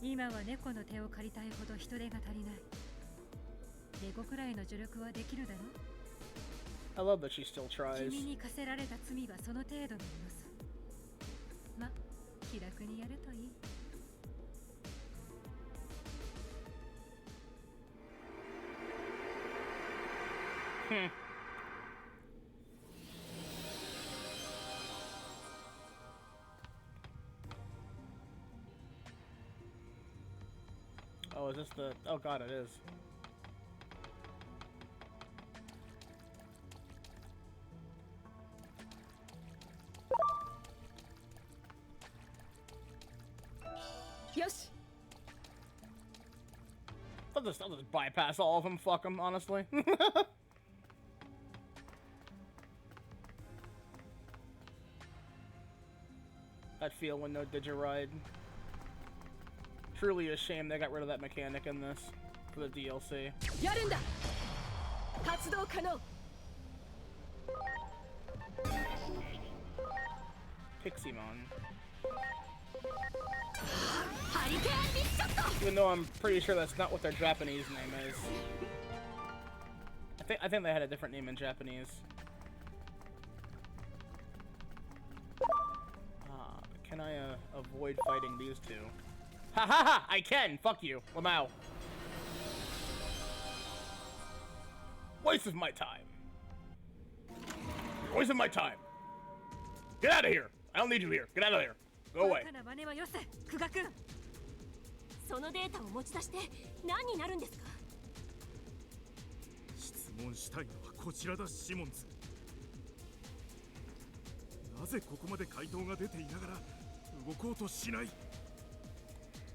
今は猫の手を借りたいほど人手が足りない。猫くらいの助力はできるだろう。 I love that she still tries. 君に課せられた罪はその程度のものさ。ま、気楽にやるといい。Oh, is this the... Oh god, it is. Yosh! I'll just bypass all of them, fuck them, honestly. That feel when no Digiride. Truly a shame they got rid of that mechanic in this for the DLC. Yarunda! Katsudo kano! Piximon. Even though I'm pretty sure that's not what their Japanese name is. I think they had a different name in Japanese. Can I avoid fighting these two? Ha ha ha! I can! Fuck you, Lamau. Waste of my time. Waste of my time. Get out of here! I don't need you here. Get out of here. Go away. そのデータを持ち出して何になるんですか。質問したいのはこちらだ、シモンズ。なぜここまで回答が出ていながら動こうとしない。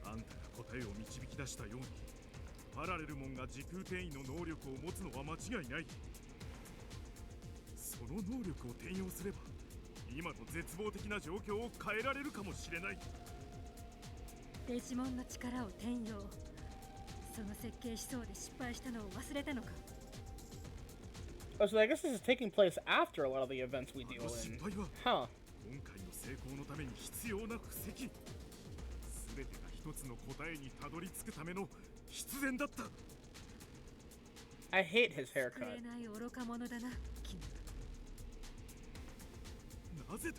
あんたが答えを導き出したようにパラレルモンが時空転移の能力を持つのは間違いない。その能力を転用すれば今の絶望的な状況を変えられるかもしれない。デジモンの力を転用。その設計思想で失敗したのを忘れたのか。 Oh, so I guess this is taking place after a lot of the events we deal in. Huh. 今回の成功のために必要な布石。全てが一つの答えにたどり着くための必然だった。I hate his haircut. 救えない愚か者だな、君。なぜだ。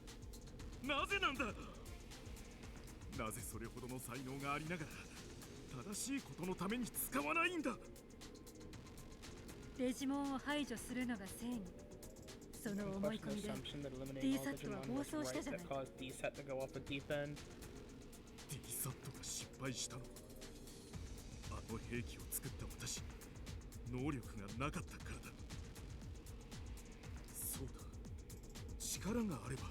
なぜなんだ。なぜそれほどの才能がありながら正しいことのために使わないんだ。デジモンを排除するのが正義。その思い込みで D サットは暴走したじゃない。 D サットが失敗したの。あの兵器を作った私、能力がなかったからだ。そうだ、力があれば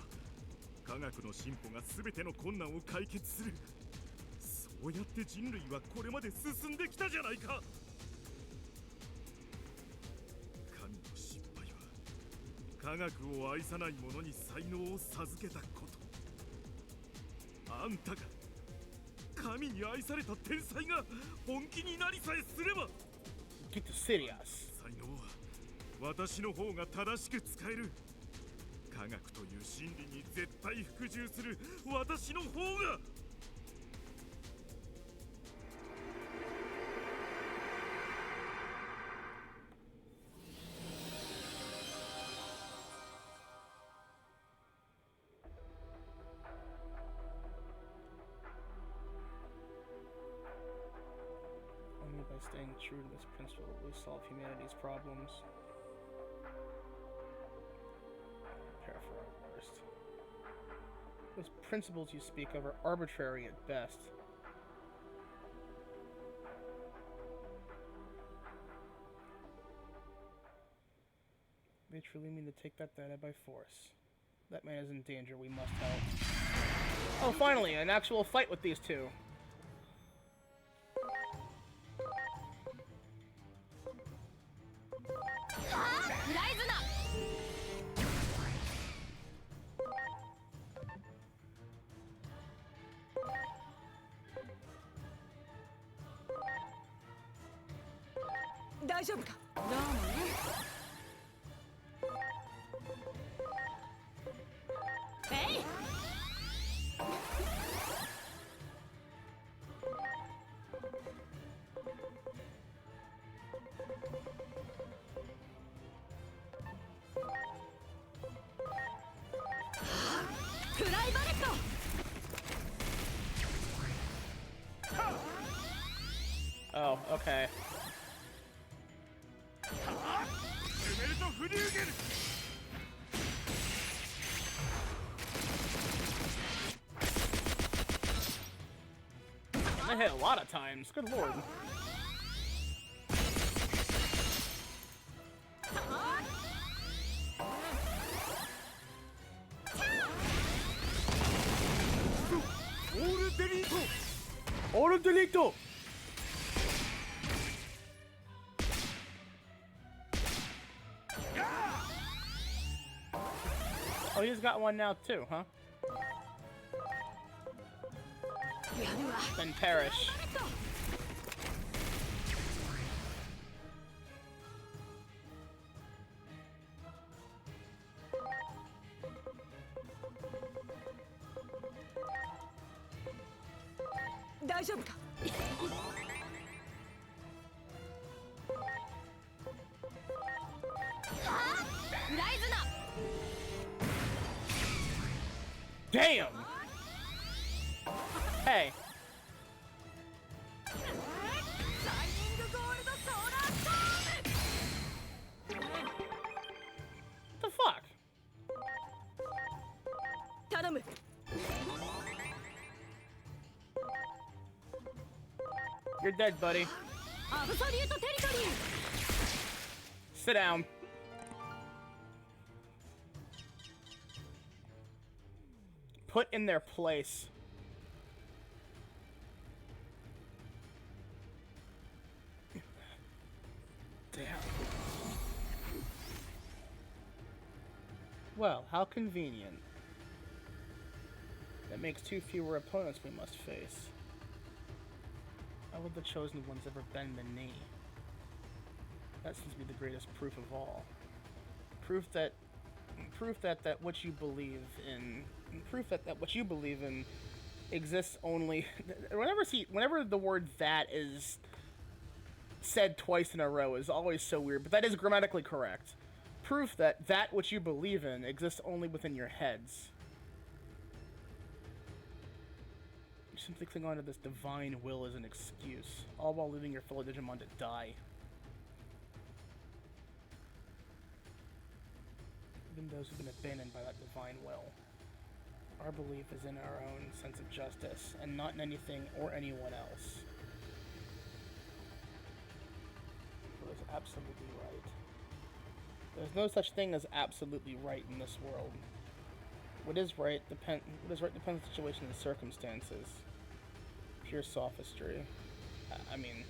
科学の進歩が全ての困難を解決する。そうやって人類はこれまで進んできたじゃないか。神の失敗は科学を愛さない者に才能を授けたこと。あんたが神に愛された天才が本気になりさえすれば Get the serious. 才能は私の方が正しく使える。科学という真理に絶対服従する私の方が。Only by staying true to this principle will we solve humanity's problems. Prepare for our worst. Those principles you speak of are arbitrary at best. They truly mean to take that data by force. That man is in danger, we must help. Oh, finally, an actual fight with these two. Oh, okay. I hit a lot of times. Good lord. Oro delito. Oh, he's got one now too, huh? Then perish. Damn! Hey. What the fuck? You're dead, buddy. Sit down. Put in their place. Damn. Well, how convenient. That makes 2 fewer opponents we must face. How would the chosen ones ever bend the knee? That seems to be the greatest proof of all. Proof that what you believe in, that what you believe in exists only. Whenever the word "that" is said twice in a row is always so weird, but that is grammatically correct. Proof that which you believe in exists only within your heads. You simply cling on to this divine will as an excuse, all while leaving your fellow Digimon to die. Even those who've been abandoned by that divine will. Our belief is in our own sense of justice, and not in anything or anyone else. It was absolutely right. There's no such thing as absolutely right in this world. What is right depends on the situation and circumstances. Pure sophistry. I mean,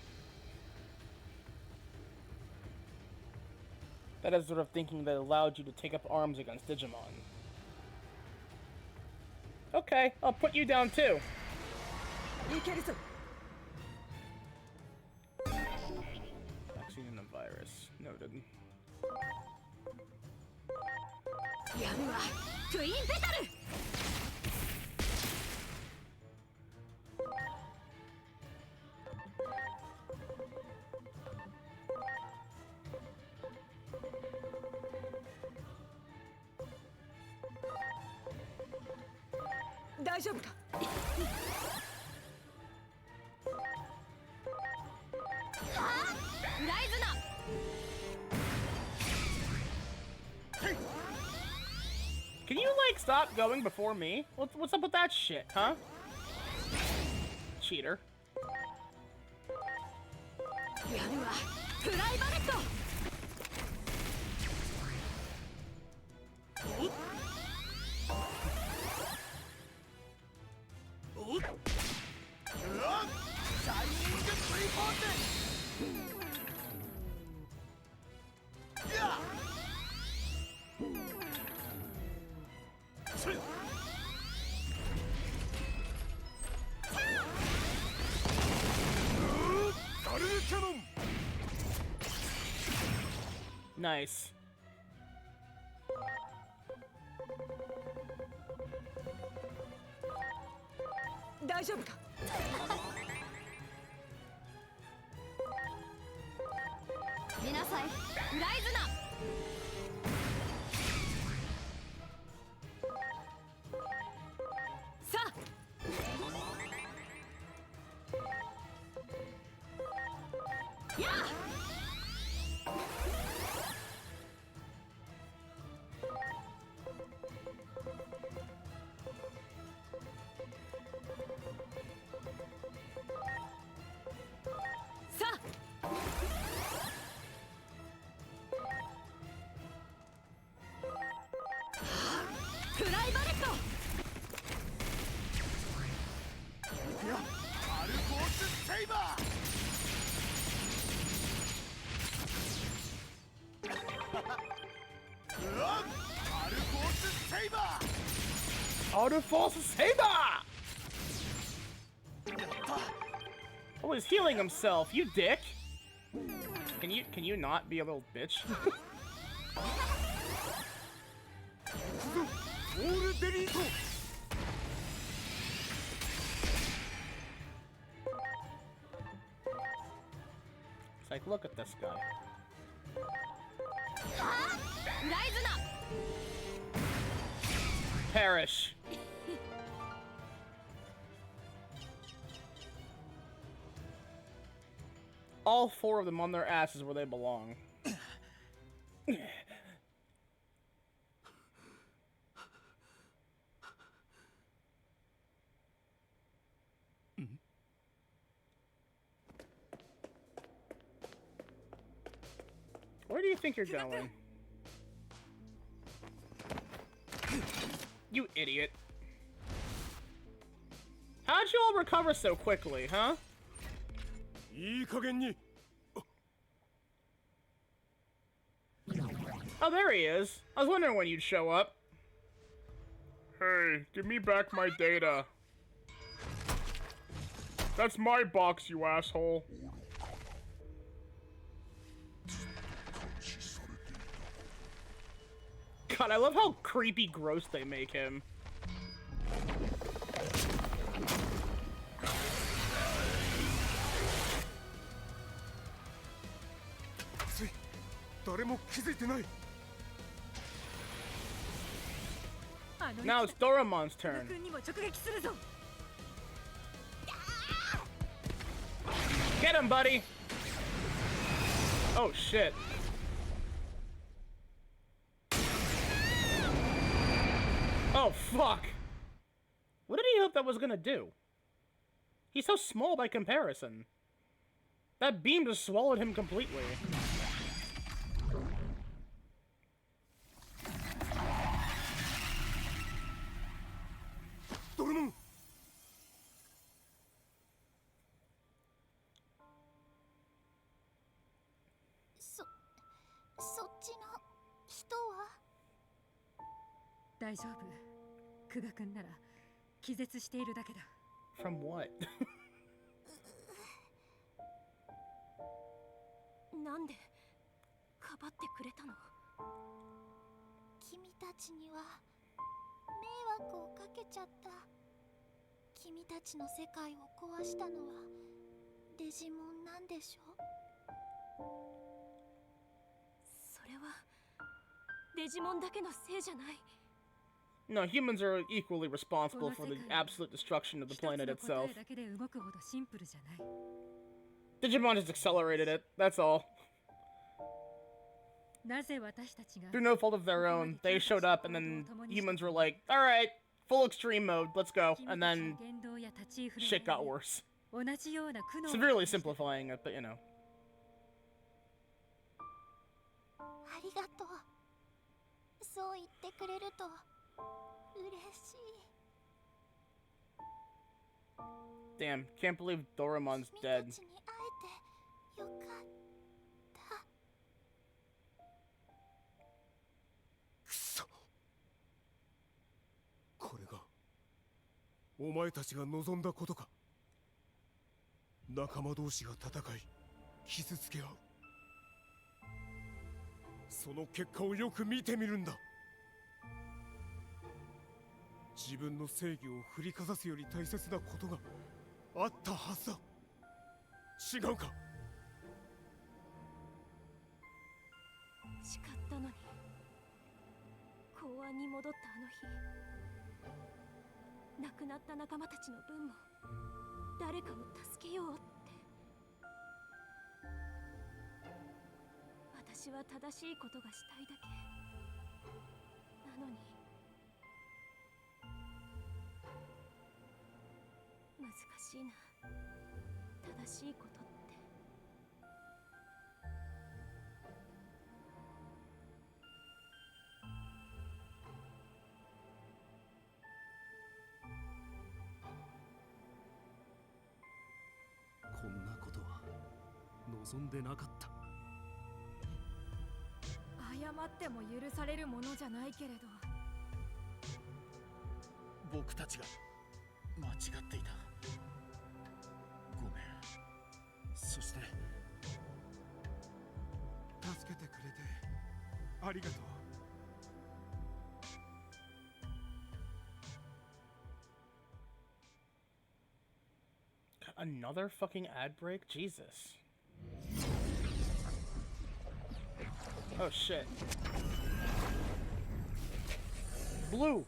that is sort of thinking that allowed you to take up arms against Digimon. Okay, I'll put you down too. Vaccine and the virus. Noted. やるわトゥインペタル。大丈夫か。ライズナ。 Can you like stop going before me? What's up with that shit, huh? Cheater. やるわフライバレット。おっ、うわっ、シャイニングスリーポーズ。やっ。Nice. 大丈夫か。見なさいライズナ。さあやあ。さあフライバレット。いや、アルフォースセイバー。うわっ、アルフォースセイバー。 Auto false saber! やった。 Oh, he's healing himself, you dick! Can you not be a little bitch? オールデリート。 It's like, look at this guy. ライズナ。 Perish! All four of them on their asses where they belong. Where do you think you're going? You idiot. How'd you all recover so quickly, huh? いい加減に。 Oh, there he is. I was wondering when you'd show up. Hey, give me back my data. That's my box, you asshole. God, I love how creepy gross they make him. 誰も気づいてない。 Now it's Doraemon's turn. 君にも直撃するぞ。 Get him, buddy! Oh, shit. Oh, fuck! What did he hope that was gonna do? He's so small by comparison. That beam just swallowed him completely. Doraemon! そっちの人は。大丈夫。久我君なら気絶しているだけだ。 From what? なんでかばってくれたの？君たちには迷惑をかけちゃった。君たちの世界を壊したのはデジモンなんでしょ？それはデジモンだけのせいじゃない。 No, humans are equally responsible for the absolute destruction of the planet itself. Digimon just accelerated it, that's all. Through no fault of their own, they showed up and then humans were like, alright, full extreme mode, let's go. And then shit got worse. Severely simplifying it, but you know. ありがとう。そう言ってくれると嬉しい。 Damn, can't believe Doraemon's dead. 君たちに会えてよかった。くそ。これがお前たちが望んだことか。仲間同士が戦い傷つけ合う。その結果をよく見てみるんだ。自分の正義を振りかざすより大切なことがあったはずだ。違うか？誓ったのに公安に戻ったあの日、亡くなった仲間たちの分も誰かを助けようって。私は正しいことがしたいだけなのに、難しいな、正しいことって。こんなことは望んでなかった。謝っても許されるものじゃないけれど、僕たちが間違っていた。ごめん。そして助けてくれてありがとう。 Another fucking ad break? Jesus. Oh shit. Blue!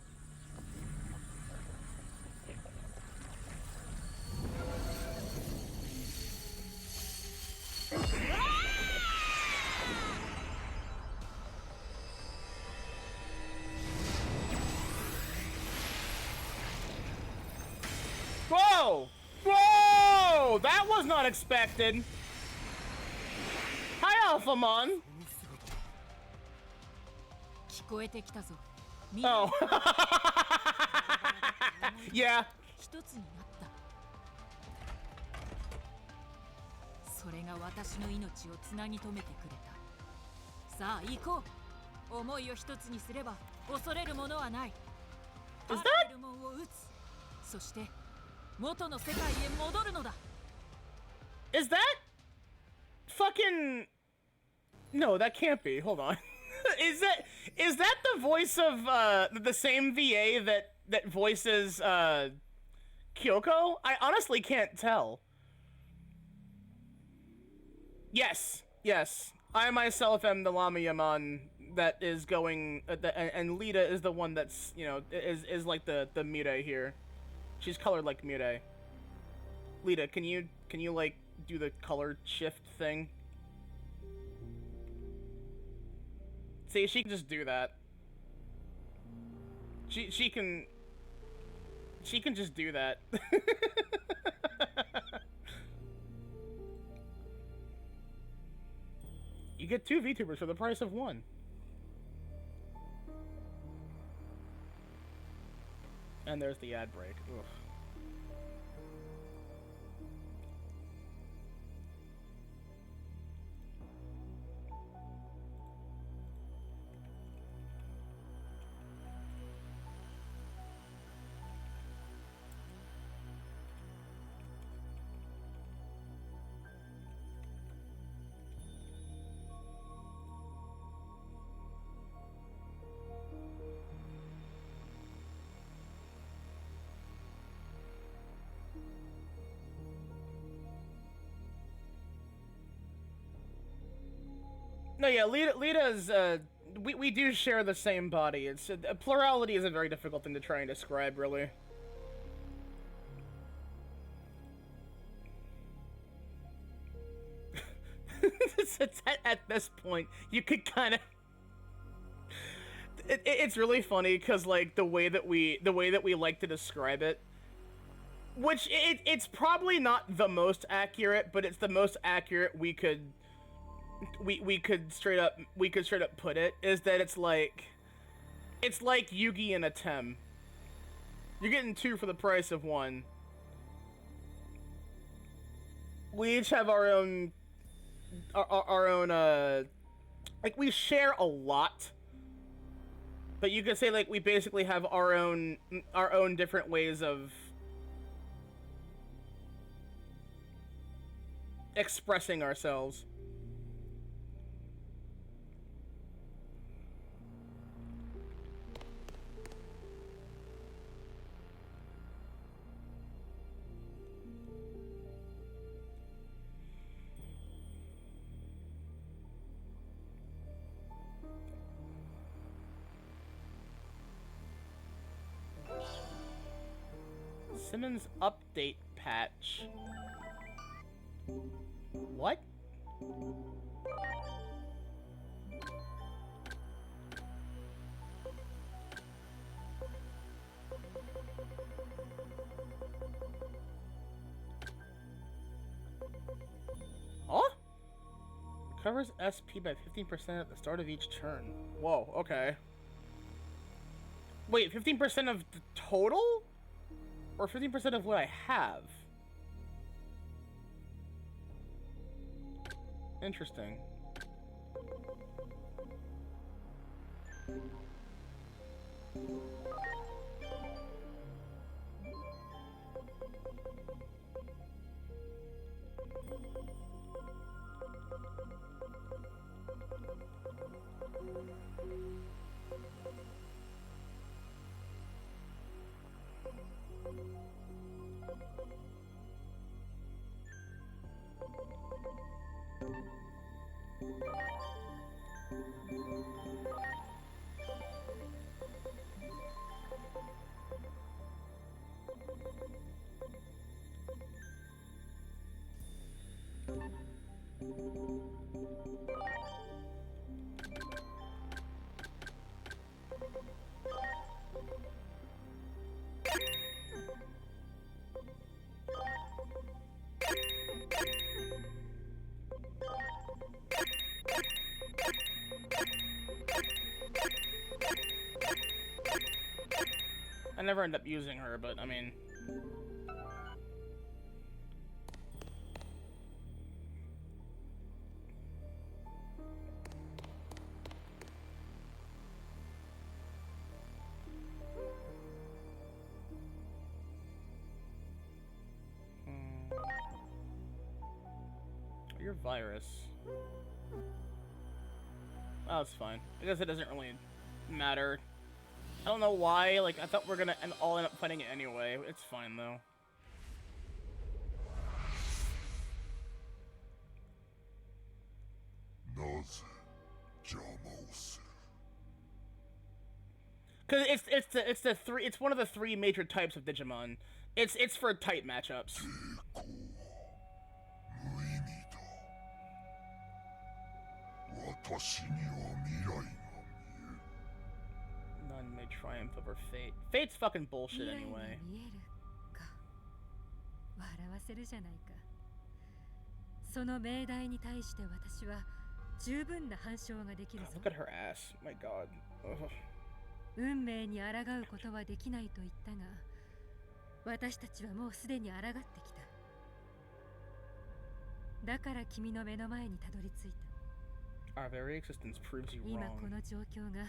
Whoa! Whoa! That was not expected! Hi, Alphamon! 聞こえてきたぞ。Oh. Yeah. 一つになった。それが私の命をつなぎ止めてくれた。さあ行こう。思いを一つにすれば恐れるものはない。あらゆるもんを撃つ。そして元の世界へ戻るのだ。Is that fucking... No, that can't be. Hold on. Is that the voice of the same VA that voices Kyoko? I honestly can't tell. Yes. I myself am the Lamiyamon that is going and Lita is the one that's, you know, is like the Mirai here. She's colored like Mirai. Lita, can you like do the color shift thing? See, she can just do that. She can just do that. You get 2 VTubers for the price of 1. And there's the ad break. Oof. No, yeah, Lita's, we do share the same body. It's, plurality is a very difficult thing to try and describe, really. It's at this point, you could kind of... It's really funny, because, like, the way that we like to describe it, which, it's probably not the most accurate, but it's the most accurate we could straight up put it, is that it's like Yugi and a Tem. You're getting two for the price of one. We each have our own like, we share a lot, but you could say, like, we basically have our own different ways of expressing ourselves. Simmons update patch. What? Huh? Recovers SP by 15% at the start of each turn. Whoa, okay. Wait, 15% of the total? Or 15% of what I have? Interesting. I never end up using her, but I mean... Your virus. Oh, it's fine. I guess it doesn't really matter. I don't know why, like, I thought we were gonna all end up fighting it anyway. It's fine, though. Cause it's one of the three major types of Digimon. It's for type matchups. None may triumph over fate. Fate's fucking bullshit anyway. Look at her ass. My god. Ugh. 運命に抗うことはできないと言ったが、私たちはもうすでに抗ってきた。だから君の目の前にたどり着いた。Our very existence proves you wrong. 今この状況が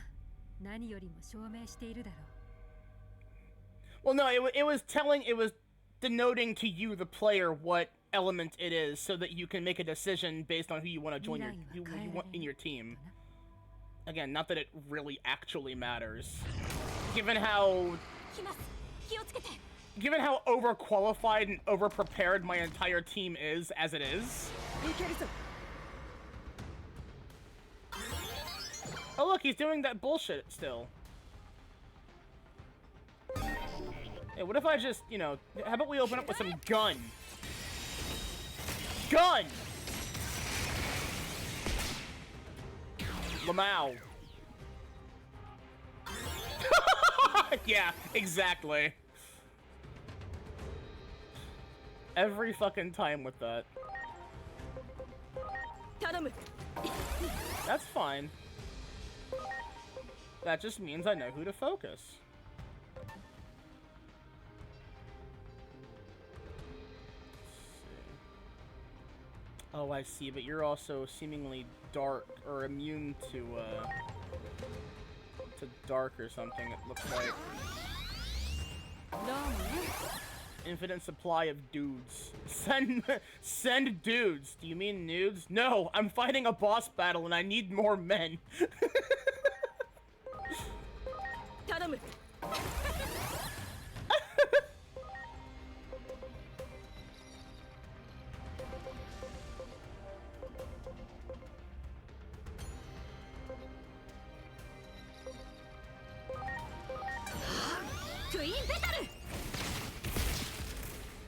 何よりも証明しているだろう。Well, no, it was denoting to you, the player, what element it is, so that you can make a decision based on who you want to join in your team. Again, not that it really actually matters. Given how overqualified and overprepared my entire team is, as it is. Oh look, he's doing that bullshit still. Hey, what if I just, you know, how about we open up with some gun? Gun! Lamau. Yeah, exactly. Every fucking time with that. That's fine. That just means I know who to focus. Oh, I see, but you're also seemingly dark, or immune to dark or something, it looks like. Infinite supply of dudes. Send dudes. Do you mean nudes? No, I'm fighting a boss battle and I need more men.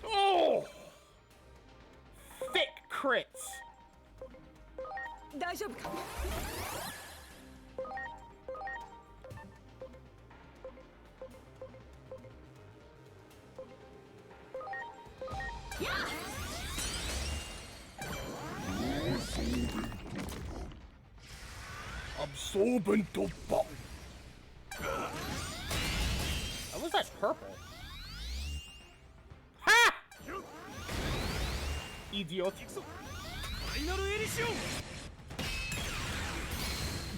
Oh! Thick crits. Absorbent button. What was that purple? Ha! Idiot.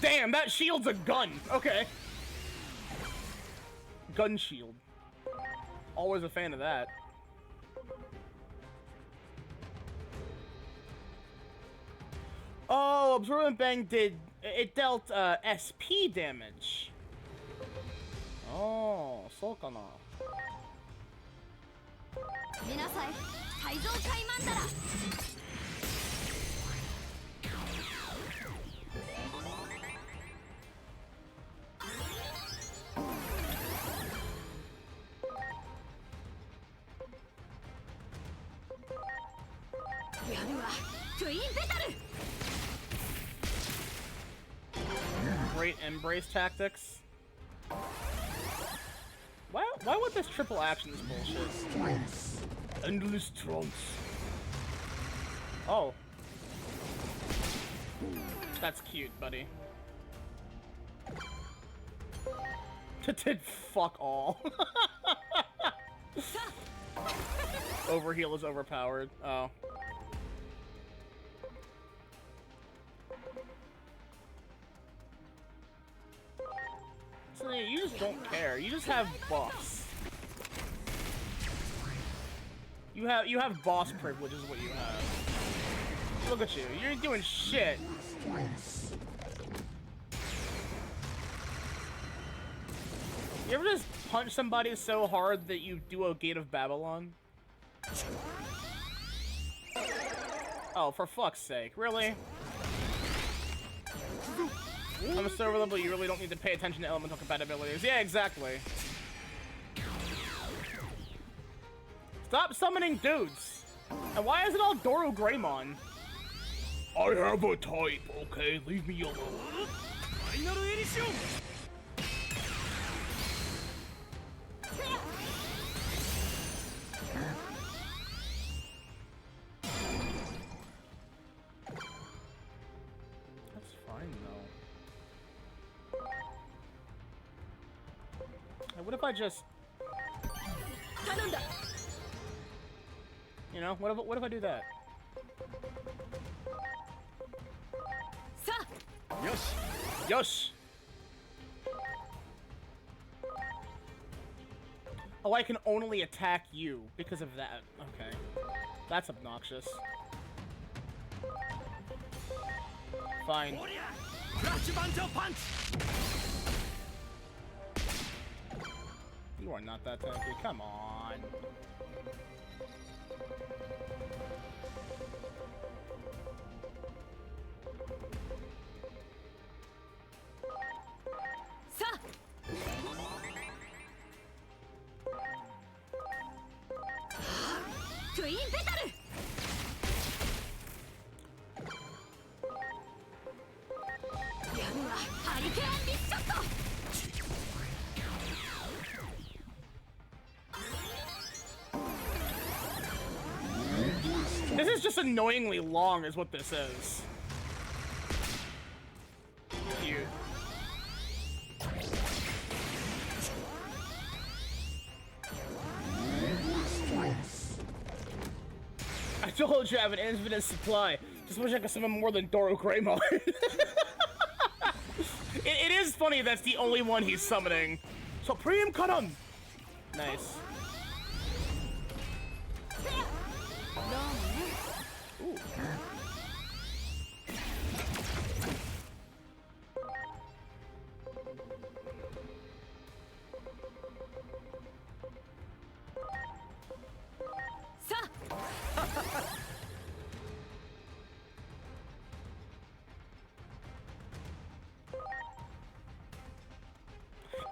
Damn, that shield's a gun. Okay. Gun shield. Always a fan of that. Oh, Absorbent Bang dealt SP damage. Oh, so kana. Great embrace tactics. Why would this triple action this bullshit? Endless trance. Oh. That's cute, buddy. Did fuck all. Overheal is overpowered. Oh. So you just don't care. You just have buffs. You have boss privilege is what you have. Look at you. You're doing shit. You ever just punch somebody so hard that you do a Gate of Babylon? Oh, for fuck's sake. Really? I'm a server level, you really don't need to pay attention to elemental compatibilities. Yeah, exactly. Stop summoning dudes. And why is it all Doru Greymon? I have a type, okay? Leave me alone. That's fine, though. Hey, what if I just... You know, what if I do that? Yosh! Yosh! Oh, I can only attack you because of that. Okay. That's obnoxious. Fine. You are not that tanky. Come on. This is just annoyingly long, is what this is. Cute. I told you I have an infinite supply. Just wish I could summon more than Doro Greymon. It is funny that's the only one he's summoning. Supreme Karan! Nice. Ooh.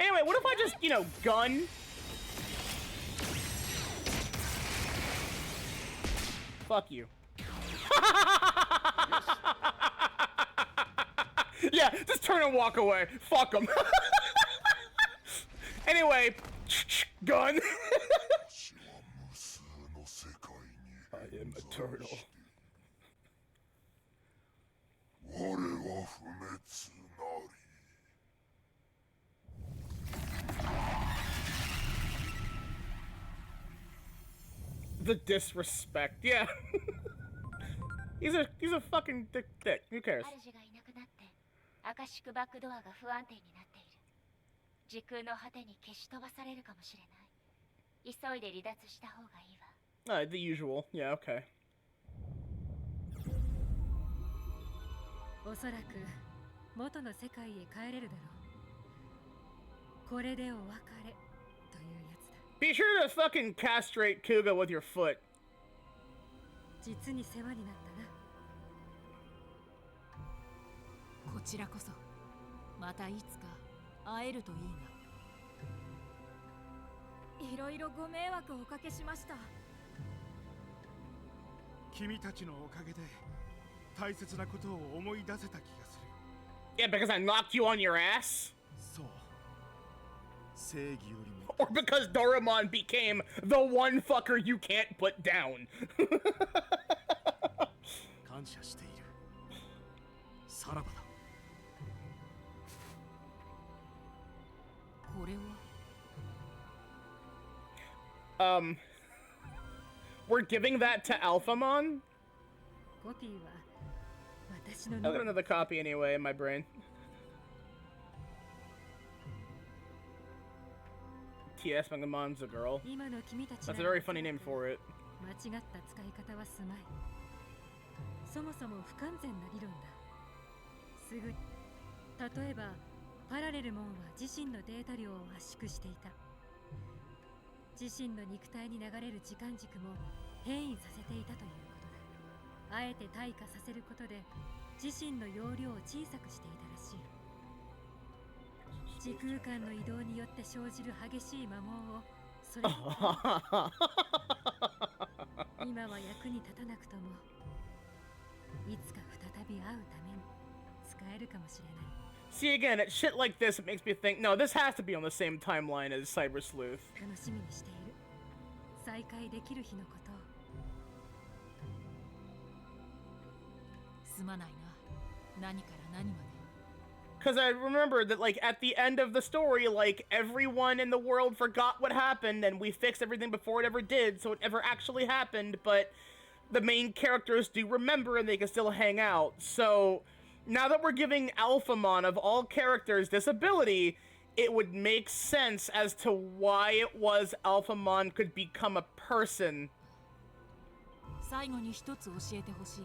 Anyway, what if I just, you know, gun? Fuck you. Yeah, just turn and walk away. Fuck him. Anyway, gun. I am eternal. The disrespect, yeah. he's a fucking dick. Who cares? 主がいなくなってアカシックバックドアが不安定になっている。時空の果てに消し飛ばされるかもしれない。急いで離脱した方がいいわ。The usual. Yeah, okay. おそらく元の世界へ帰れるだろう。これでお別れというやつだ。Be sure to fucking castrate Kuga with your foot. 実に世話になったな。こちらこそまたいつか会えるといいな。いろいろご迷惑をおかけしました。君たちのおかげで大切なことを思い出せた気がする。 Yeah, because I knocked you on your ass? そう。正義よりも Or because Doraemon became the one fucker you can't put down. 感謝している。さらばだ。これは We're giving that to Alphamon? コピーは私の I'll get another copy anyway in my brain. TS Mangamon's a girl. 今の君たち That's a very funny name for it. 間違った使い方はすまい。そもそも不完全な理論だ。すぐ例えばパラレルモンは自身のデータ量を圧縮していた。自身の肉体に流れる時間軸も変異させていたということだ。あえて退化させることで自身の容量を小さくしていたらしい。時空間の移動によって生じる激しい摩耗をそれ今は役に立たなくともいつか再び会うために使えるかもしれない。 See, again, at shit like this, it makes me think, no, this has to be on the same timeline as Cyber Sleuth. 楽しみにしている。再会できる日のことを。すまないな。何から何まで。 Because I remember that, like, at the end of the story, like, everyone in the world forgot what happened, and we fixed everything before it ever did, so it never actually happened, but the main characters do remember and they can still hang out. So, now that we're giving Alphamon, of all characters, this ability, it would make sense as to why it was Alphamon could become a person. 最後に一つ教えてほしい。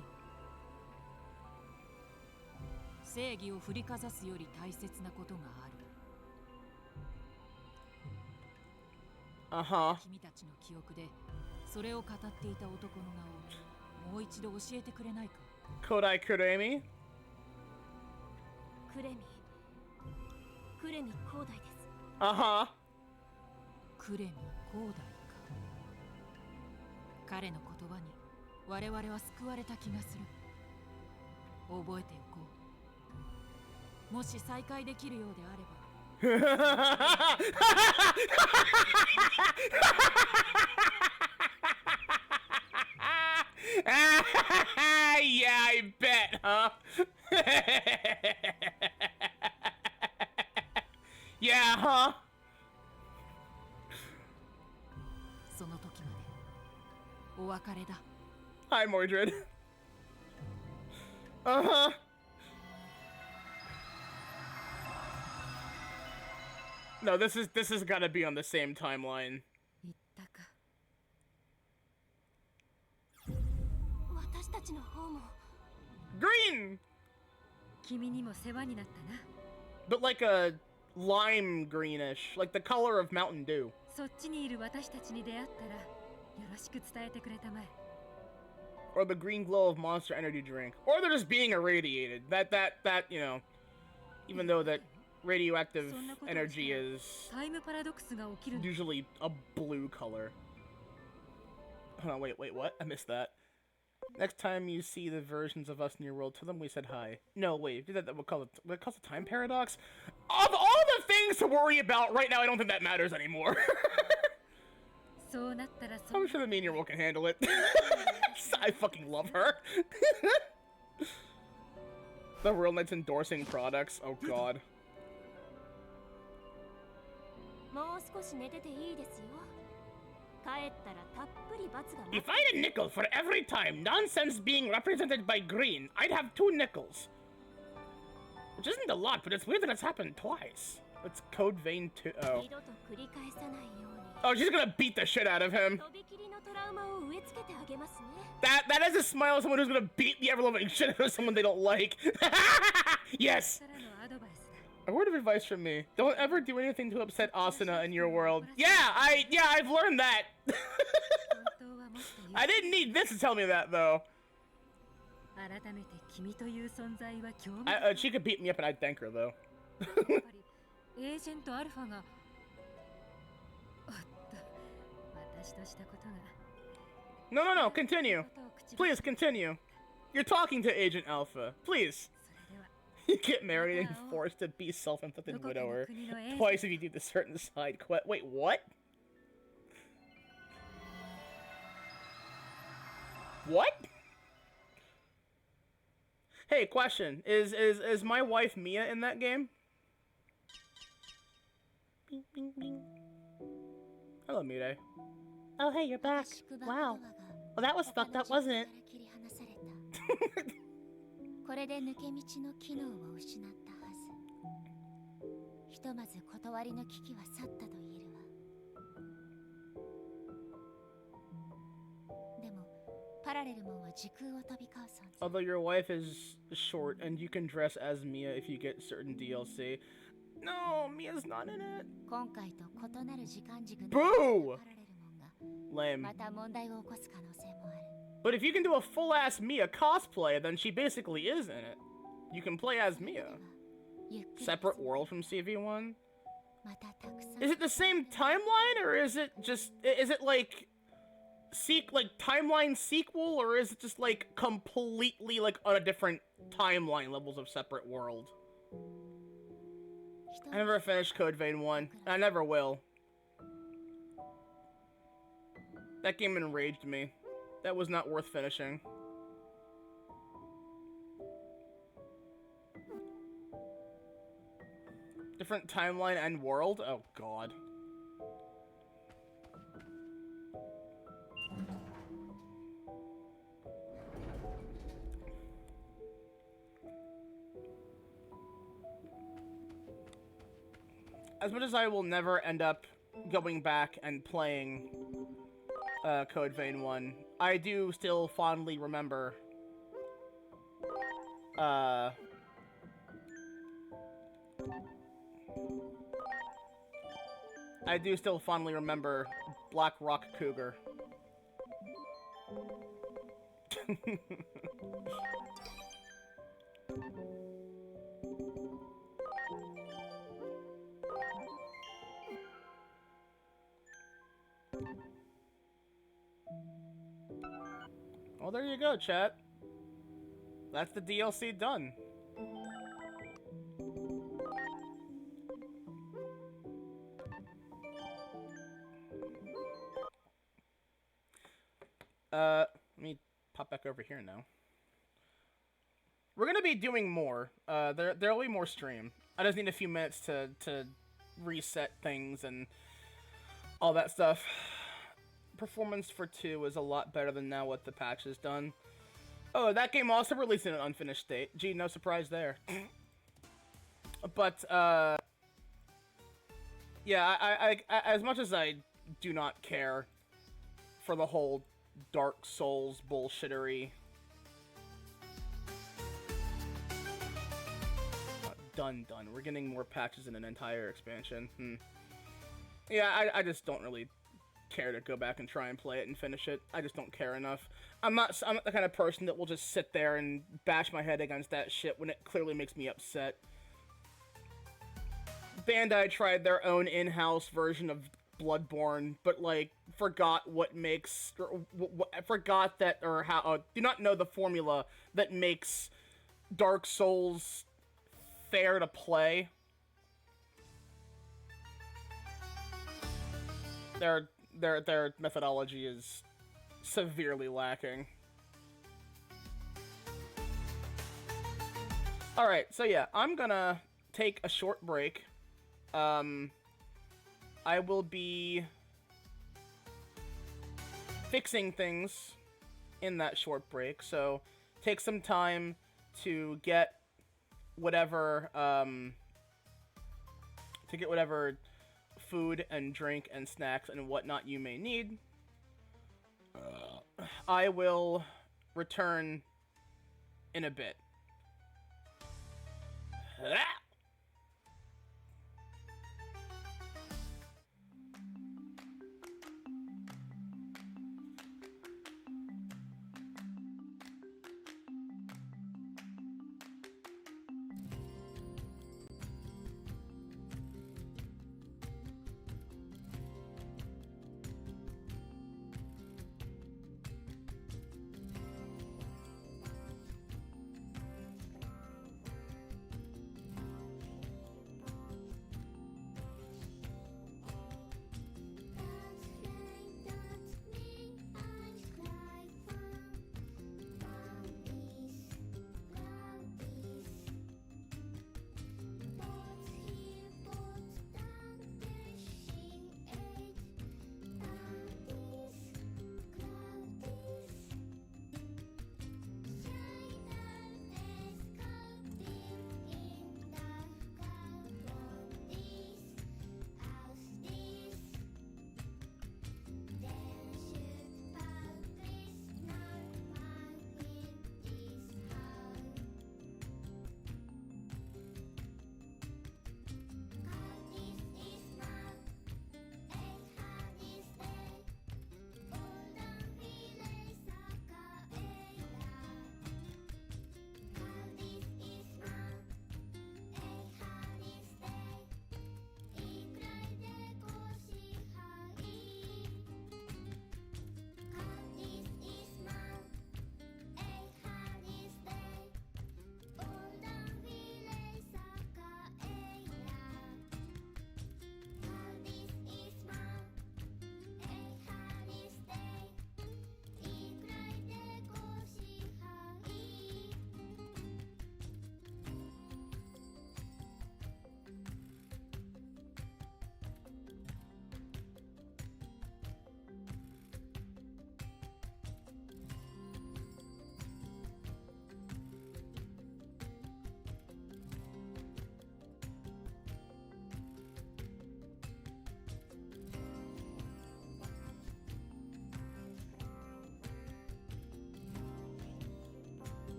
正義を振りかざすより大切なことがある。君たちの記憶でそれを語っていた男の名をもう一度教えてくれないか。Kodai Kuremi? クレミ広大です。クレミ広大か。彼の言葉に我々は救われた気がする。覚えておこう。もし再会できるようであれば Yeah, I bet, huh? Yeah, huh? その時までお別れだ Hi, Mordred. Uh-huh. No, this is gotta be on the same timeline. 言ったか私たちの方も Green! 君にも世話になったな But like a lime greenish, like the color of Mountain Dew. そっちにいる私たちに出会ったらよろしく伝えてくれたまえ Or the green glow of Monster Energy drink. Or they're just being irradiated. That, you know, even though that radioactive energy is タイムパラドックスが起きる usually a blue color. Hold on, wait, what? I missed that. Next time you see the versions of us in your world, tell them we said hi. No, wait, that would cause a time paradox? Of all the things to worry about right now, I don't think that matters anymore. そうなったら I'm sure the mean world can handle it. I fucking love her. The Real Knight's endorsing products. Oh god. もう少し寝てていいですよ帰ったらたっぷり罰が If I had a nickel for every time nonsense being represented by green, I'd have 2 nickels. Which isn't a lot, but it's weird that it's happened twice. It's Code Vein 2. Oh. 二度と繰り返さないように Oh, she's gonna beat the shit out of him. とびきりのトラウマを植え付けてあげますね That is a smile of someone who's gonna beat the ever-loving shit out of someone they don't like. Yes! からのアドバイスだ A word of advice from me. Don't ever do anything to upset Asuna in your world. Yeah, I've learned that. 本当はもっと言う I didn't need this to tell me that, though. 改めて君という存在は興味 She could beat me up and I'd thank her, though. やっぱりエージェントアルファがおっと私としたことが No, continue. ことを口 Please, continue. You're talking to Agent Alpha. Please. それでは You get married and forced to be self-inflicted widower. Twice if you do the certain side quest. Wait, what? What? Hey, question. Is my wife Mia in that game? Bing, bing, bing. Hello, Mire. Oh, hey, you're back. Wow. Well, that was fucked up, wasn't it? これで抜け道の機能を失ったはずひとまず断りの危機は去ったと言えるわでもパラレルモンは時空を飛び交う存在 Although your wife is short and you can dress as Mia if you get certain DLC. No, Mia's not in it. 今回と異なる時間軸の Boo! パラレルモンが Lame. また問題を起こす可能性もある But if you can do a full-ass Mia cosplay, then she basically is in it. You can play as Mia. ゆっくり Separate world from CV1? またたくさん Is it the same timeline, or is it just... Is it like... like, timeline sequel, or is it just, like, completely, like, on a different timeline levels of separate world? I never finished Code Vein 1. I never will. That game enraged me. That was not worth finishing. Different timeline and world? Oh god. As much as I will never end up going back and playing Code Vein 1, I do still fondly remember Black Rock Cougar. Well, there you go, chat. That's the DLC done. Let me pop back over here now. We're gonna be doing more. There'll be more stream. I just need a few minutes to reset things and all that stuff. Performance for 2 is a lot better than now what the patch has done. Oh, that game also released in an unfinished state. Gee, no surprise there. But, yeah, I as much as I do not care for the whole Dark Souls bullshittery. Done. We're getting more patches in an entire expansion. Yeah, I just don't really care to go back and try and play it and finish it. I just don't care enough. I'm not the kind of person that will just sit there and bash my head against that shit when it clearly makes me upset. Bandai tried their own in-house version of Bloodborne, but like forgot what makes, forgot that, or how, do not know the formula that makes Dark Souls fair to play. Their methodology is severely lacking. Alright, so yeah, I'm gonna take a short break. I will be fixing things in that short break, so take some time to get whatever, food and drink and snacks and whatnot you may need. I will return in a bit.